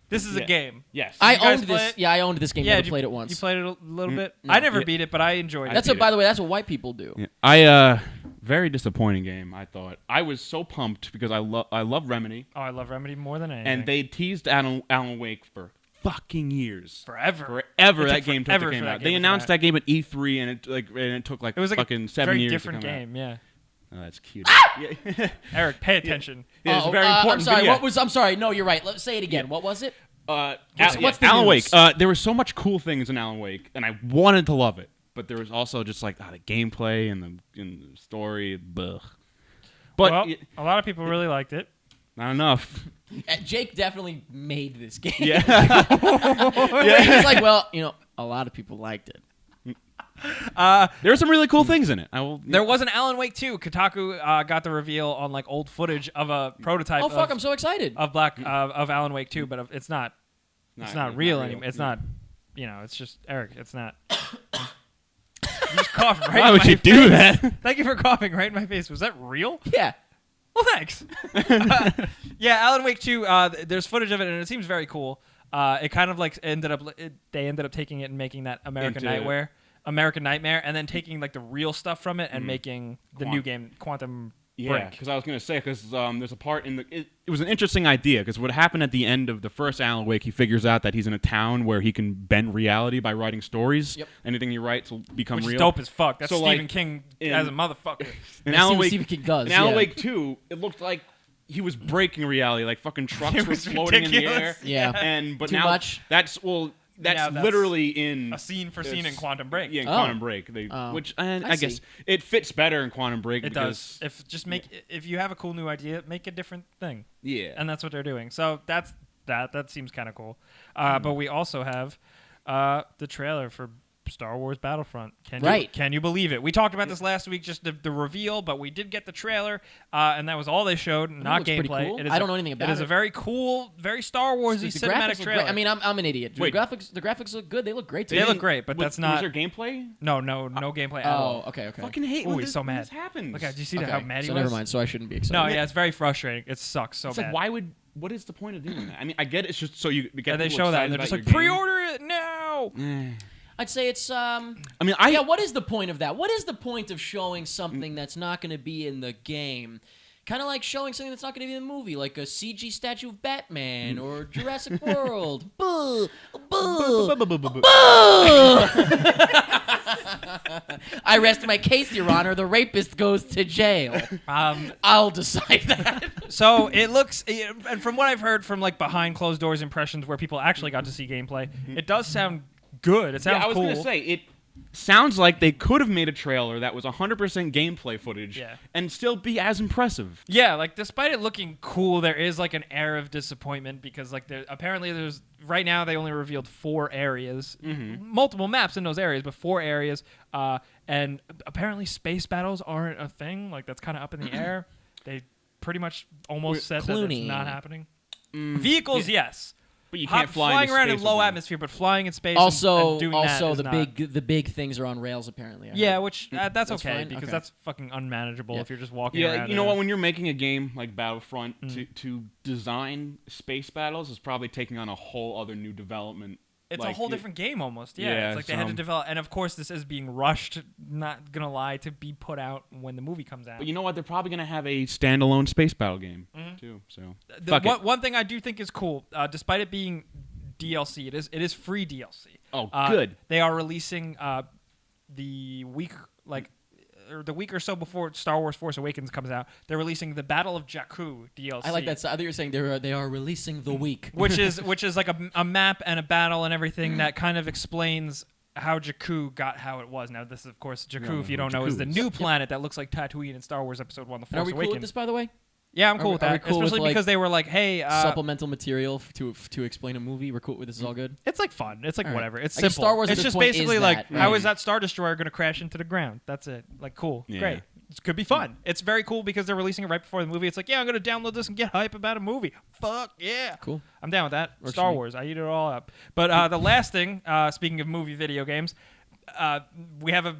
This is a game. Yes. I owned this. Yeah, I owned this game. Never played it once. You played it a little bit? No. I never beat it, but I enjoyed it. By the way, that's what white people do. Yeah. Very disappointing game, I thought. I was so pumped because I love Remedy. Oh, I love Remedy more than anything. And they teased Alan Wake for fucking years. Forever. That game took the game out. They announced that game at E3 and it took like fucking 7 years. It was a very different game, yeah. Oh, that's cute. Eric, pay attention. Yeah, it's very important. I'm sorry. No, you're right. Say it again. What was it? What's the Alan Wake? There were so much cool things in Alan Wake, and I wanted to love it, but there was also just like the gameplay and the story. Blech. But a lot of people really liked it. Not enough. Jake definitely made this game. Yeah. He's like, a lot of people liked it. There were some really cool things in it. There was an Alan Wake 2. Kotaku got the reveal on like old footage of a prototype. Oh fuck! I'm so excited. Of Alan Wake 2, but it's not. It's not real anymore. It's not. it's just Eric. It's not. You just coughed right Why in would my you do face. that? Thank you for coughing right in my face. Was that real? Yeah. Well, thanks. Yeah, Alan Wake 2, there's footage of it, and it seems very cool. It kind of like they ended up taking it and making that American Nightmare, and then taking like the real stuff from it and making the new game Quantum Yeah, Break. because I was going to say, because there's a part in it was an interesting idea, because what happened at the end of the first Alan Wake, he figures out that he's in a town where he can bend reality by writing stories. Yep. Anything he writes will become Which real. is dope as fuck. That's So, Stephen like, King as a motherfucker. In Let's see Alan what Wake, Stephen King does. in Alan yeah. Wake 2, it looked like he was breaking reality, like fucking trucks It were was floating in the air. ridiculous. Yeah. But Too now much? that's Now that's literally in A scene for scene in this- Quantum Break. Yeah, in Oh. Quantum Break, Oh. which I I guess see. it fits better in Quantum Break. It because, does. If you have a cool new idea, make a different thing. Yeah, And that's what they're doing. So that seems kind of cool. But we also have the trailer for Star Wars Battlefront. Can you believe it? We talked about this last week, just the reveal, but we did get the trailer, and that was all they showed, not looks pretty gameplay. cool. It is I don't know anything about it. It is a it. very cool, very Star Warsy The cinematic graphics look trailer. great. I mean, I'm an idiot. Wait. The graphics look good. They look great to They me. look great, but that's not. Was there gameplay? No gameplay at all. Oh, okay. Fucking hate Ooh, when he's this, so when mad. this happens. Look, do you see Okay. how mad he So was? never mind. So I shouldn't be excited. No, yeah, it's very frustrating. It sucks so It's bad. like, why would? What is the point of doing that? I mean, I get it's just so you get. And they people show that, excited and they're just about like, your game. pre-order it now. I'd say it's I mean, yeah, what is the point of that? What is the point of showing something that's not going to be in the game? Kind of like showing something that's not going to be in the movie, like a CG statue of Batman or Jurassic World. Boo! Boo! Boo! I rest my case, Your Honor. The rapist goes to jail. I'll decide that. So it looks, and from what I've heard from like behind closed doors impressions where people actually got to see gameplay, it does sound good. It sounds Yeah, I was cool. gonna say it sounds like they could have made a trailer that was 100% gameplay footage Yeah. and still be as impressive. Yeah, like despite it looking cool, there is like an air of disappointment because like apparently there's right now they only revealed 4 areas, multiple maps in those areas, but 4 areas, and apparently space battles aren't a thing. Like that's kind of up in the air. They pretty much almost said that Clooney. it's not happening. Vehicles, yes. But you can't fly flying into around space in low with them. atmosphere, but flying in space Also, and doing that is the not. the big things are on rails apparently. I Yeah, heard. which that's That's okay fine? because Okay. that's fucking unmanageable Yeah. if you're just walking Yeah, around. you know in what? a- When you're making a game like Battlefront, to design space battles is probably taking on a whole other new development. It's Like, a whole different game almost. Yeah, Yeah, it's like they had to so- develop, and of course this is being rushed. Not gonna lie, to be put out when the movie comes out. But you know what? They're probably gonna have a standalone space battle game too. So fuck it. One thing I do think is cool, despite it being DLC, it is free DLC. Oh, good. They are releasing the week or the week or so before Star Wars Force Awakens comes out. They're releasing the Battle of Jakku DLC. I like that. I thought you were saying they are releasing the week. which is like a map and a battle and everything that kind of explains how Jakku got how it was. Now, this is, of course, Jakku, know if you who don't know, is Jakku the is. new planet that looks like Tatooine in Star Wars Episode 1, The And are Force we cool with Awakens. this, by the way? Yeah, I'm cool with are we that. cool with, Especially like, because they were like, hey, Supplemental material to explain a movie. We're cool with this. Is all good. it's like fun. It's like All right. whatever. It's I guess simple. Star Wars at it's this just point is basically that, like, how right? is that Star Destroyer going to crash into the ground? That's it. Like, cool. Yeah. Great. It could be fun. It's very cool because they're releasing it right before the movie. It's like, yeah, I'm going to download this and get hype about a movie. Fuck yeah. Cool. I'm down with that. Works Star for me. Wars. I eat it all up. But the last thing, speaking of movie video games, we have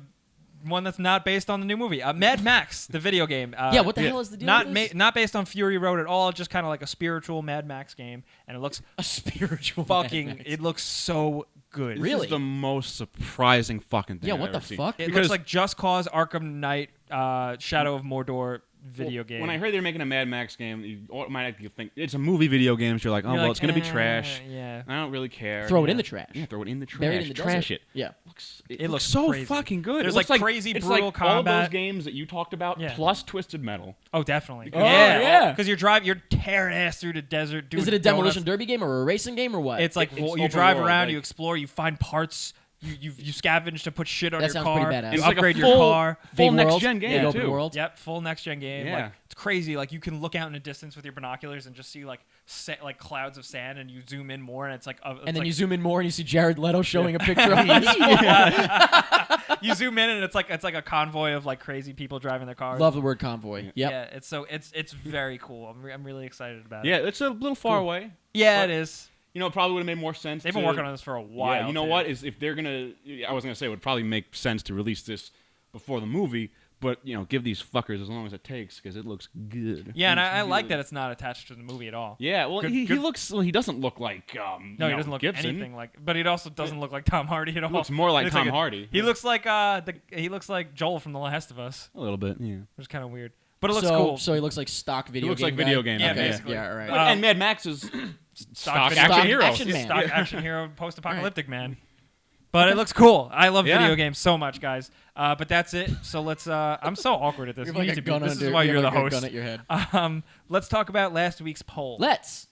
one that's not based on the new movie. Mad Max, the video game. Yeah, what the hell is the deal Not with this? not based on Fury Road at all. Just kind of like a spiritual Mad Max game, and it looks A spiritual. fucking. Mad Max. It looks so good. This Really? is the most surprising fucking thing. Yeah, I've what ever the seen. fuck? It Because looks like Just Cause, Arkham Knight, Shadow of Mordor video game. When I heard they were making a Mad Max game, you automatically think it's a movie video game. So you're like, oh, You're well, like, it's gonna be trash. Yeah. I don't really care. Throw it Yeah. in the trash. Yeah, throw it in the trash. Buried in the trash desert. it. Yeah. It looks so crazy. fucking good. There's It looks like crazy it's brutal like all those combat. games that you talked about Yeah. plus Twisted Metal. Oh, definitely. Oh, yeah. Because you're tearing ass through the desert. Doing Is it a demolition donuts. derby game or a racing game or what? It's like It's you open drive world, around, like- you explore, you find parts, you scavenge to put shit on That your sounds car. pretty badass. You It's like a upgrade your full- car. Full Big next world, gen big game open too. world. Yep, full next gen game. Yeah. Like, it's crazy. Like you can look out in the distance with your binoculars and just see like like clouds of sand, and you zoom in more, and it's like. And then you zoom in more and you see Jared Leto showing a picture of us. you zoom in, and it's like a convoy of like crazy people driving their cars. Love the word convoy. Yep. Yeah, it's very cool. I'm really excited about it. Yeah, it's a little far Cool. away. Yeah, But- it is. it probably would have made more sense. They've been working on this for a while. Yeah, you know what? Is if they're gonna, I was gonna say it would probably make sense to release this before the movie, but give these fuckers as long as it takes because it looks good. Yeah, and I like that it's not attached to the movie at all. Yeah, well, he looks. Well, he doesn't look like. No, he doesn't look Gibson. anything like. But he also doesn't look like Tom Hardy at all. He looks more like Tom Hardy. He looks like he looks like Joel from The Last of Us. A little bit, yeah. Which is kind of weird, but it looks cool. So he looks like stock video. He looks game like guy? video game. Yeah, okay. basically. Yeah, all right. And Mad Max is stock video- action hero. action man. Stock action hero, post-apocalyptic man. But it looks cool. I love video games so much, guys. But that's it. So let's. I'm so awkward at this. You have like You a need to be- gun this under- is why you you're have the like a host. gun at your head. Let's talk about last week's poll. Let's.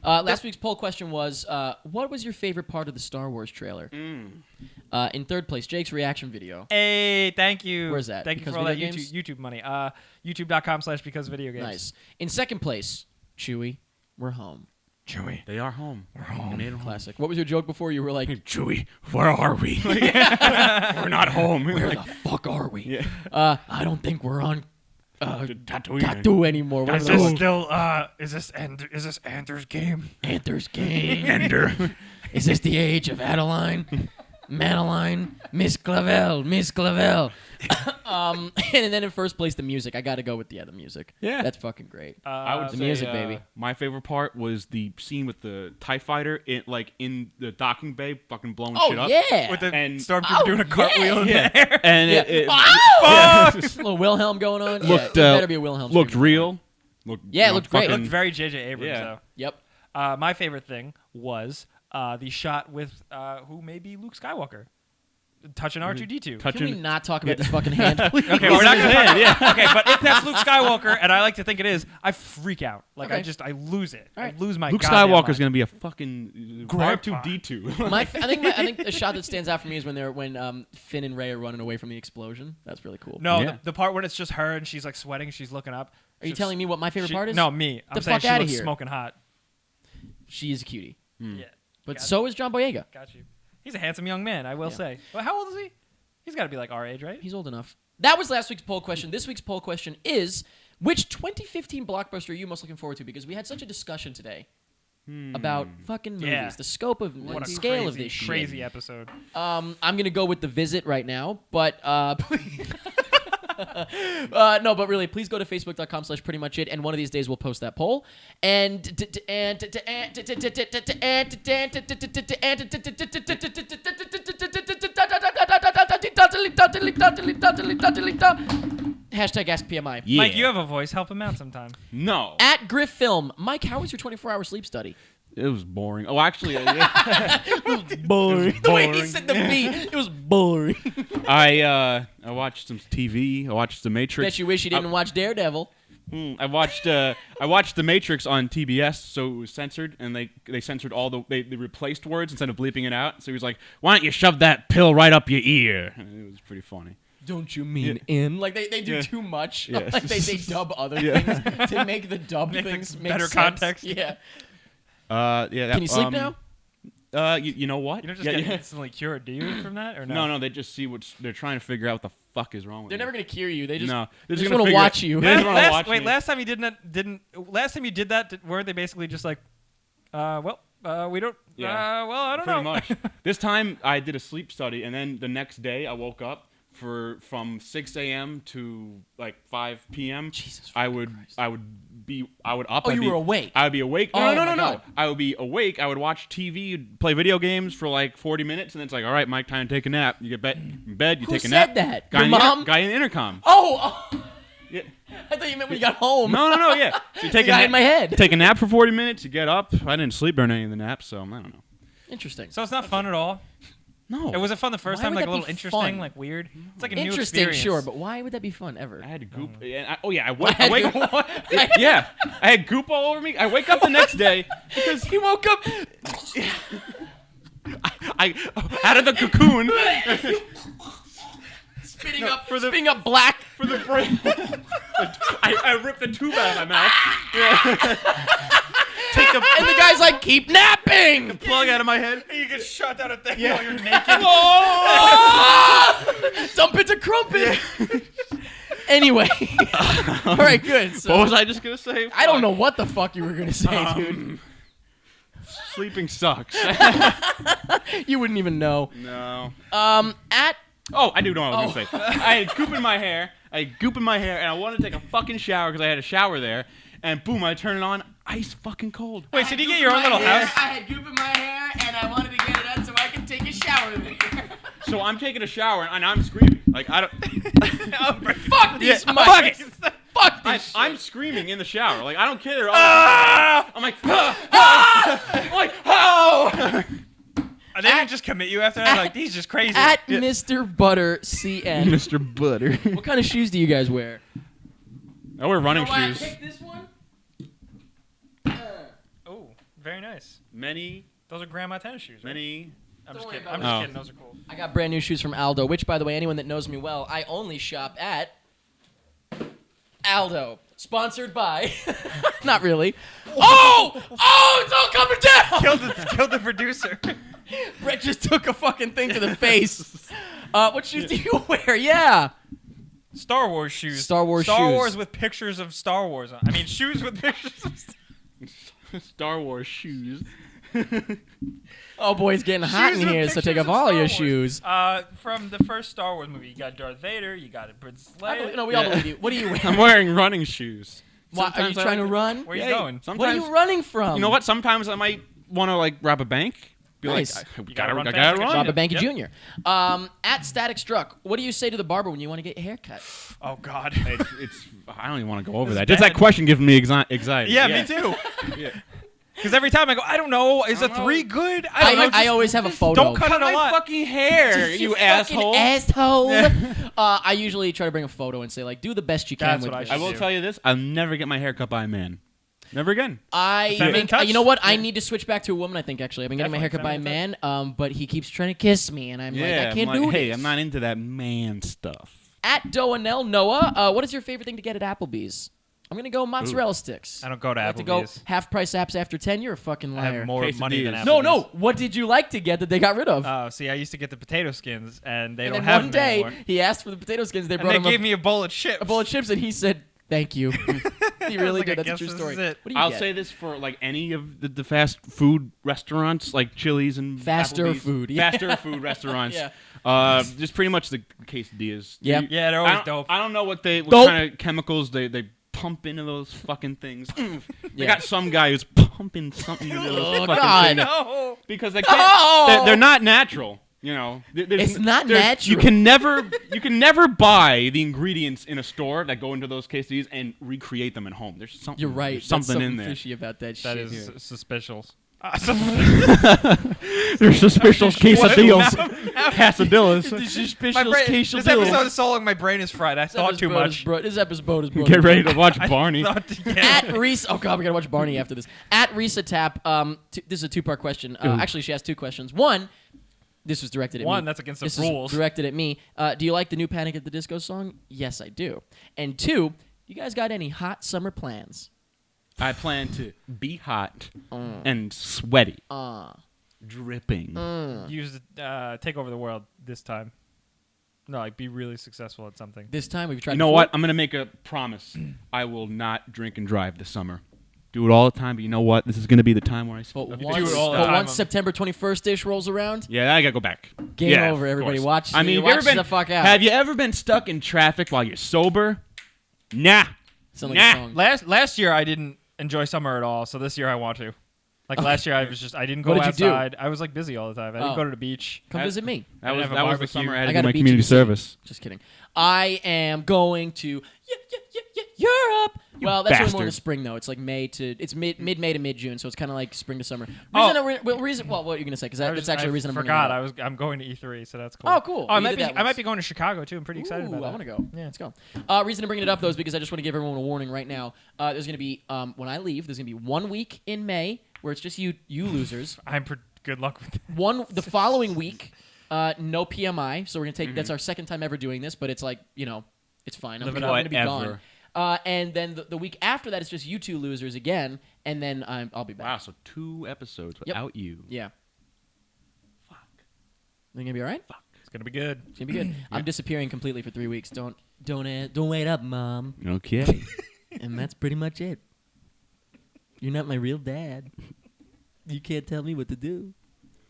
Last week's poll question was, what was your favorite part of the Star Wars trailer? In third place, Jake's reaction video. Hey, thank you. Where's that? Thank you Because for all that video games? YouTube money. YouTube.com/becausevideogames. Nice. In second place, Chewie, we're home. Chewy. They are home. We're home. They made it home. Classic. What was your joke before? You were like, Chewie, where are we? We're not home. where the fuck are we? Yeah. I don't think we're on Tatooine. Tattoo anymore. Is Whatever this that was. still is this Anders game? Anther's game. Ender. Is this the age of Adeline? Madeline? Miss Clavel. Miss Clavel. And then in first place, the music. I got to go with the music. Yeah. That's fucking great. I would the say, music, baby. My favorite part was the scene with the TIE fighter in the docking bay, fucking blowing shit up. Yeah. With the And- stormtrooper doing a cartwheel in Yeah. the air. And Yeah. it A little Wilhelm going on. looked yeah, it better be a Wilhelm. looked scream. real. Looked, Yeah, it looked great. It fucking- looked very J.J. Abrams, Yeah. though. Yep. My favorite thing was the shot with who may be Luke Skywalker touching R2-D2. Can we not talk about this fucking hand? Please? Okay, we're not gonna talk okay, but if that's Luke Skywalker, and I like to think it is, I freak out. Like Okay. I lose it. All right. I lose my. Luke goddamn Skywalker's mind. gonna be a fucking Grandpa. R2D2. I think the shot that stands out for me is when Finn and Rey are running away from the explosion. That's really cool. No, Yeah. the part when it's just her and she's like sweating, she's looking up. Are you telling me what my favorite part is? No, me. I'm The saying fuck she outta looks here. smoking hot. She is a cutie, Yeah, but Got so is John Boyega. got you. He's a handsome young man, I will Yeah. say. Well, how old is he? He's got to be like our age, right? He's old enough. That was last week's poll question. This week's poll question is, which 2015 blockbuster are you most looking forward to? Because we had such a discussion today about fucking movies, Yeah. the scope of What the a scale of crazy, this shit. crazy episode. I'm gonna go with The Visit right now, but no, but really, please go to facebook.com/prettymuchit, and one of these days we'll post that poll. And hashtag Ask PMI. Yeah. Mike, you have a voice. Help him out sometime. No. At Griff Film, Mike, how was your 24-hour sleep study? It was boring. Oh, actually, yeah. Boring. The way he boring. said the B, it was boring. I watched some TV. I watched The Matrix. Bet you wish you didn't watch Daredevil. I watched The Matrix on TBS, so it was censored, and they censored all they replaced words instead of bleeping it out. So he was like, "Why don't you shove that pill right up your ear?" And it was pretty funny. Don't you mean in? Like they do Yeah. too much. Yeah. Like they dub other Yeah. things to make the dub Make things the make better sense. context. Yeah. Yeah. Can you sleep now? You know what? You don't just Yeah, get yeah. instantly cured, do you, from that? Or no? No, they just see they're trying to figure out what the fuck is wrong with They're me. never gonna cure you. They just No, they just gonna want to figure watch it- you. They just wanna watch me. Last time you last time you did that, weren't they basically just like, we don't, Yeah. I don't Pretty know. much. This time I did a sleep study, and then the next day I woke up from 6 a.m. to like 5 p.m. Jesus I would up. Oh, I'd you be- were awake. I would be awake. Oh, No. my God. I would be awake. I would watch TV, play video games for like 40 minutes, and then it's like, all right, Mike, time to take a nap. You get in bed, you Who take a said nap. that? Guy Your in the- mom? guy in the intercom. Oh, Yeah. I thought you meant when you got home. No, yeah. So you take The guy in my head. Take a nap for 40 minutes. You get up. I didn't sleep during any of the naps, so I don't know. Interesting. So it's not fun at all. No. It was it fun the first Why time, would like that a little be interesting, fun? like weird. It's like a new Interesting, experience. sure, but why would that be fun ever? I had goop. And I had wake goop? Yeah, I had goop all over me. I wake up the next day because He woke up. I out of the cocoon Spitting up black. for the brain. I ripped the tube out of my mouth. Take the And the guy's like, keep napping. plug out of my head. You get shot down a thing while you're naked. Dump it to crumpet. Anyway. All right, good. So, What was I just gonna say? I don't know what the fuck you were going to say, dude. Sleeping sucks. You wouldn't even know. No. At Oh, I do know what I was going to say. I had goop in my hair. And I wanted to take a fucking shower because I had a shower there. And boom, I turn it on. Ice fucking cold. Wait, so did you get your own little house? I had goop in my hair, and I wanted to get it out so I could take a shower there. So I'm taking a shower, and I'm screaming. Like, I don't... Fuck these mics. Fuck this I'm screaming in the shower. Like, I don't care. I'm like, I'm like, oh! They didn't just commit you after that? Like, he's just crazy. At Mr. Butter CN. Mr. Butter. What kind of shoes do you guys wear? I wear running You know why shoes. I picked this one? Oh, very nice. Many. Those are grandma tennis shoes, right? Many. I'm Don't just worry kidding. about I'm it. just kidding. Those are cool. I got brand new shoes from Aldo, which, by the way, anyone that knows me well, I only shop at Aldo. Sponsored by... Not really. Oh! Oh, it's all coming down! Killed the producer. Brett just took a fucking thing to the face. What shoes do you wear? Yeah. Star Wars shoes. Star Wars Star shoes. Wars with pictures of Star Wars on. I mean, shoes with pictures of Star Wars shoes. Oh, boy, it's getting hot Shoes in with here, so take pictures off of all Star your Wars. shoes. From the first Star Wars movie, you got Darth Vader, you got Princess Leia. No, we all believe you. What are you wearing? I'm wearing running shoes. Why, are you Sometimes I trying to like run? Where are you Yeah, going? Sometimes, What are you running from? You know what? Sometimes I might want to like rob a bank. Be Nice. like, You I gotta run gotta fast, run. gotta Rob a Banky Yep. Jr. At Static Struck, what do you say to the barber when you want to get your hair cut? Oh, God. It's I don't even want to go over This that. is Just that bad. question gives me anxiety. Yeah, me too. Yeah. Because every time I go, I don't know, is I a don't know. 3 good? I don't know. I always have a photo. don't cut Cut it a my lot. fucking hair, Just you fucking asshole. asshole. I usually try to bring a photo and say, like, do the best you can That's with what I this. I will do. tell you this: I'll never get my hair cut by a man. Never again. I Feminine think, touch? you know what? I Yeah. need to switch back to a woman, I think, actually. I've been getting my hair cut Definitely by a feminine man, but he keeps trying to kiss me, and I'm like, I can't I'm do like, hey, this. I'm not into that man stuff. At Doanel Noah, what is your favorite thing to get at Applebee's? I'm going to go mozzarella sticks. I don't go to I like to go Applebee's. half-price apps after 10. You're a fucking I liar. have more money than Quesadillas. Applebee's. No. What did you like to get that they got rid of? Oh, see, I used to get the potato skins, and they and don't then have one them day, anymore. he asked for the potato skins. They And brought they him gave me a bowl of chips. a bowl of chips, and he said, thank you. He really like, did. I That's a guess true this story. is it. What do you I'll get? say this for like any of the fast food restaurants, like Chili's and Faster Applebee's. food, yeah. Faster food restaurants. Yeah. Just pretty much the quesadillas. Yep. Yeah, they're I always don't, dope. I don't know what Dope. kind of chemicals they pump into those fucking things. They Yeah. got some guy who's pumping something into those Oh, fucking God. things No. because they can't. Oh! They're not natural. You know, It's not there's- natural. You can never buy the ingredients in a store that go into those quesadillas and recreate them at home. There's something. You're right. There's something That's in there. fishy about that, That shit. is suspicious. There's suspicious quesadillas. Quesadillas. Suspicious My brain, this quesadillas. episode is so long, my brain is fried. I thought too much. This episode is bro. Get ready to watch Barney. At Reese, oh god, we gotta watch Barney after this. At Risa Tap, this is a two-part question. Actually, she asked two questions. One, this was directed at me. One, that's against the This rules. is directed at me. Do you like the new Panic at the Disco song? Yes, I do. And two, you guys got any hot summer plans? I plan to be hot and sweaty, dripping. Use take over the world this time. No, like be really successful at something. This time we've tried. You know before. what? I'm gonna make a promise. I will not drink and drive this summer. Do it all the time, but you know what? This is gonna be the time where I. But Do once, it all the but time. once September 21st ish rolls around, Yeah, I gotta go back. game Yeah, over. of Everybody course. watch. I mean, have you watch ever been? the fuck out. Have you ever been stuck in traffic while you're sober? Nah. Sound like a Nah. song. Last year I didn't enjoy summer at all, so this year I want to. Like last year I didn't go What did you do? outside. I was like busy all the time. I didn't Oh. go to the beach. Come I- visit me. That I was have a that was the barbecue. summer I had I to got do a my beach community in the city. service. Just kidding. I am going to Europe. Well, that's really more in the bastard. spring though. It's like May to mid-May to mid-June, so it's kind of like spring to summer. Oh. Well, what are you gonna say? Because that's actually the reason I'm bringing forgot. it up. I'm going to E3, so that's cool. Oh, cool. Oh, I We might did be. that I might once. be going to Chicago too. I'm pretty excited Ooh, about that. I want to go. Yeah. Let's go. Reason to bring it up though is because I just want to give everyone a warning right now. There's gonna be when I leave, there's gonna be 1 week in May where it's just you losers. Good luck with that. The following week, no PMI. So we're gonna take. That's our second time ever doing this, but it's like it's fine. I'm Live it gonna up. be gone. Whatever. And then the week after that, it's just you two losers again, and then I'll be back. Wow, so 2 episodes without you. Yeah. Fuck. Think gonna be all right? It's gonna be good. It's gonna be good. I'm disappearing completely for 3 weeks. Don't wait up, Mom. Okay. And that's pretty much it. You're not my real dad. You can't tell me what to do.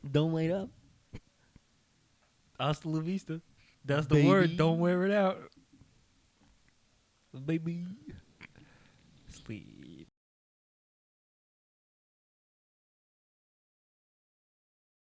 Don't wait up. Hasta la vista. That's the Baby. word. Don't wear it out. Baby. Sleep.